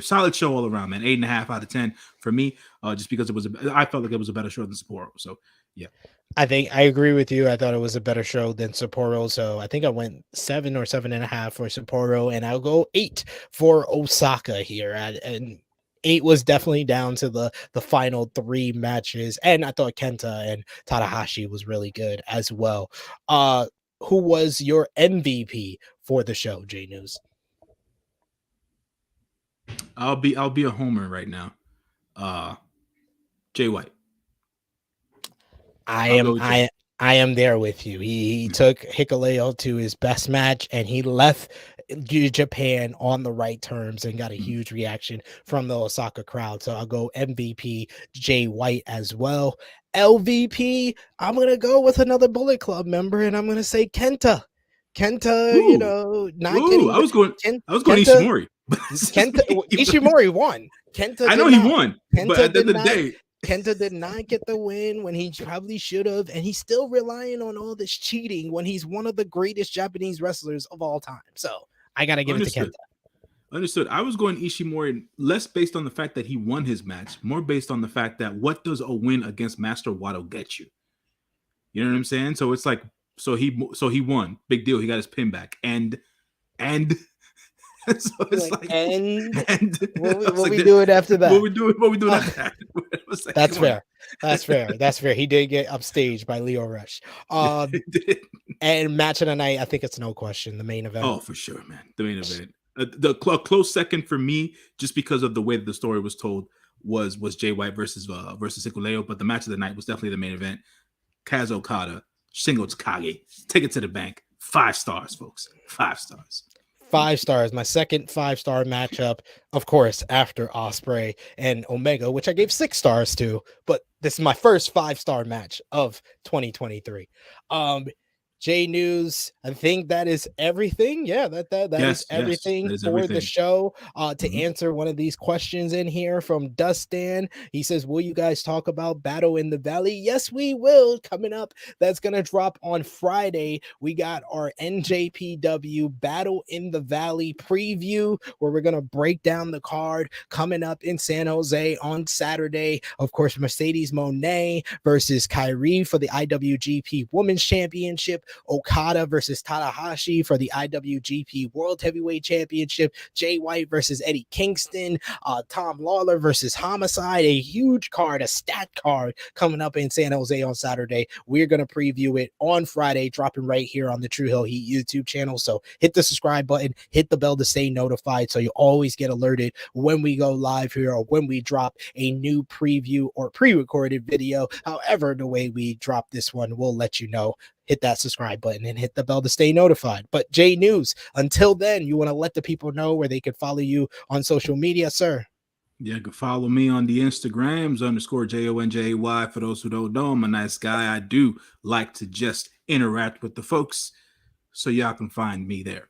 solid show all around, man. 8.5 out of 10 for me, just because I felt like it was a better show than Sapporo. So yeah. I think I agree with you. I thought it was a better show than Sapporo. So I think I went 7 or 7.5 for Sapporo, and I'll go 8 for Osaka here. And 8 was definitely down to the final 3 matches. And I thought Kenta and Tanahashi was really good as well. Who was your MVP for the show, J-News? I'll be a homer right now. Jay White. I am there with you. He took Hikuleo to his best match, and he left Japan on the right terms and got a huge reaction from the Osaka crowd. So I'll go MVP Jay White as well. LVP, I'm gonna go with another Bullet Club member, and I'm gonna say Kenta. Kenta, I was going Ishimori. Ishimori won. Kenta, I know he won, but at the end of the day, Kenta did not get the win when he probably should have, and he's still relying on all this cheating when he's one of the greatest Japanese wrestlers of all time. So I gotta give it to Kenta. Understood. I was going Ishimori less based on the fact that he won his match, more based on the fact that what does a win against Master Wado get you? You know what I'm saying? So it's like, so he won, big deal. He got his pin back, and so it's what we doing after that? What we doing after that? That's fair. He did get upstaged by Leo Rush. And match of the night, I think it's no question the main event. Oh, for sure, man. The main event. The close second for me, just because of the way that the story was told, was Jay White versus Hikuleo, but the match of the night was definitely the main event. Kazuchika Okada, Shingo Takagi, take it to the bank. 5 stars, folks. 5 stars. 5 stars. My second 5-star matchup, of course, after Ospreay and Omega, which I gave 6 stars to, but this is my first 5-star match of 2023. J-News, I think that is everything. Yeah, that is everything that is for the everything. show. To answer one of these questions in here from Dustin, he says, will you guys talk about Battle in the Valley? Yes, we will. Coming up, that's going to drop on Friday. We got our NJPW Battle in the Valley preview, where we're going to break down the card coming up in San Jose on Saturday. Of course, Mercedes Moné versus Kyrie for the IWGP Women's Championship. Okada versus Tanahashi for the IWGP World Heavyweight Championship. Jay White versus Eddie Kingston. Tom Lawler versus Homicide. A huge card, a stat card coming up in San Jose on Saturday. We're going to preview it on Friday, dropping right here on the True Hill Heat YouTube channel. So hit the subscribe button, hit the bell to stay notified so you always get alerted when we go live here or when we drop a new preview or pre-recorded video. However, the way we drop this one, we'll let you know. Hit that subscribe button and hit the bell to stay notified. But J-News, until then, you want to let the people know where they can follow you on social media, sir? Yeah, you can follow me on the Instagrams _JONJY. For those who don't know, I'm a nice guy. I do like to just interact with the folks, so y'all can find me there.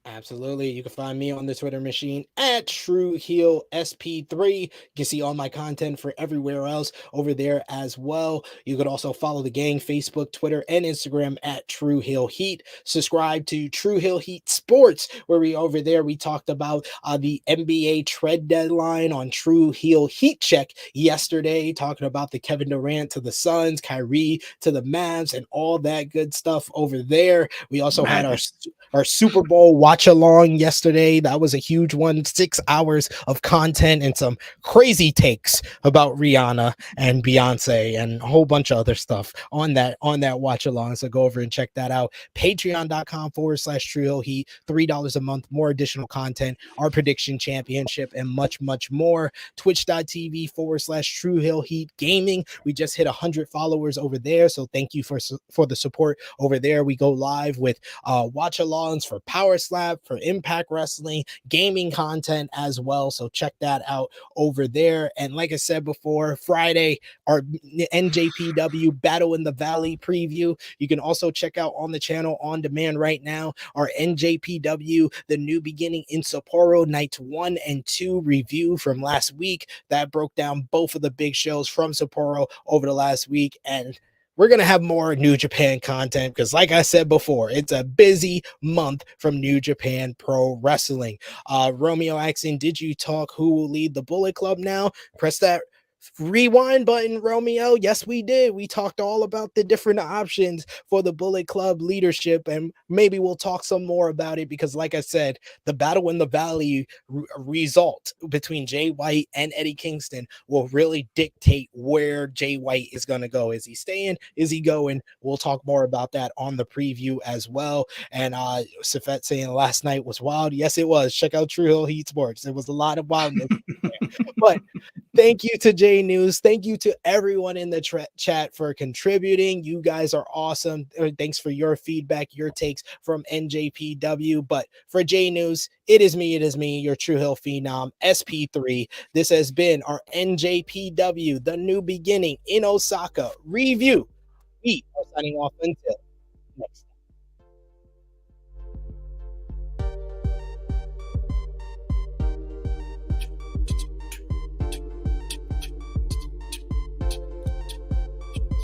Absolutely. You can find me on the Twitter machine at True SP3. You can see all my content for everywhere else over there as well. You could also follow the gang, Facebook, Twitter, and Instagram at True Hill Heat. Subscribe to True Hill Heat Sports, where we talked about the NBA trade deadline on True Hill Heat Check yesterday, talking about the Kevin Durant to the Suns, Kyrie to the Mavs, and all that good stuff over there. We also had our Super Bowl watch along yesterday. That was a huge one. 6 hours of content and some crazy takes about Rihanna and Beyonce and a whole bunch of other stuff on that watch along. So go over and check that out. Patreon.com/True Hill Heat. $3 a month, more additional content, our prediction championship, and much, much more. Twitch.tv/True Hill Heat Gaming. We just hit 100 followers over there. So thank you for the support over there. We go live with watch alongs for Power Slap, for Impact Wrestling, gaming content as well. So check that out over there. And like I said before, Friday, our NJPW Battle in the Valley preview. You can also check out on the channel on demand right now our NJPW The New Beginning in Sapporo Nights 1 and 2 review from last week. That broke down both of the big shows from Sapporo over the last week. And we're going to have more New Japan content because, like I said before, it's a busy month from New Japan Pro Wrestling. Romeo asking, did you talk who will lead the Bullet Club now? Press that rewind button, Romeo. Yes, we did. We talked all about the different options for the Bullet Club leadership, and maybe we'll talk some more about it because, like I said, the Battle in the Valley result between Jay White and Eddie Kingston will really dictate where Jay White is going to go. Is he staying? Is he going? We'll talk more about that on the preview as well. And Safet saying last night was wild. Yes, it was. Check out True Hill Heat Sports. There was a lot of wildness there. But thank you to J-News. Thank you to everyone in the chat for contributing. You guys are awesome. Thanks for your feedback, your takes from NJPW. But for J-News, it is me, your True Hill Phenom, SP3. This has been our NJPW The New Beginning in Osaka review. We are signing off until next time.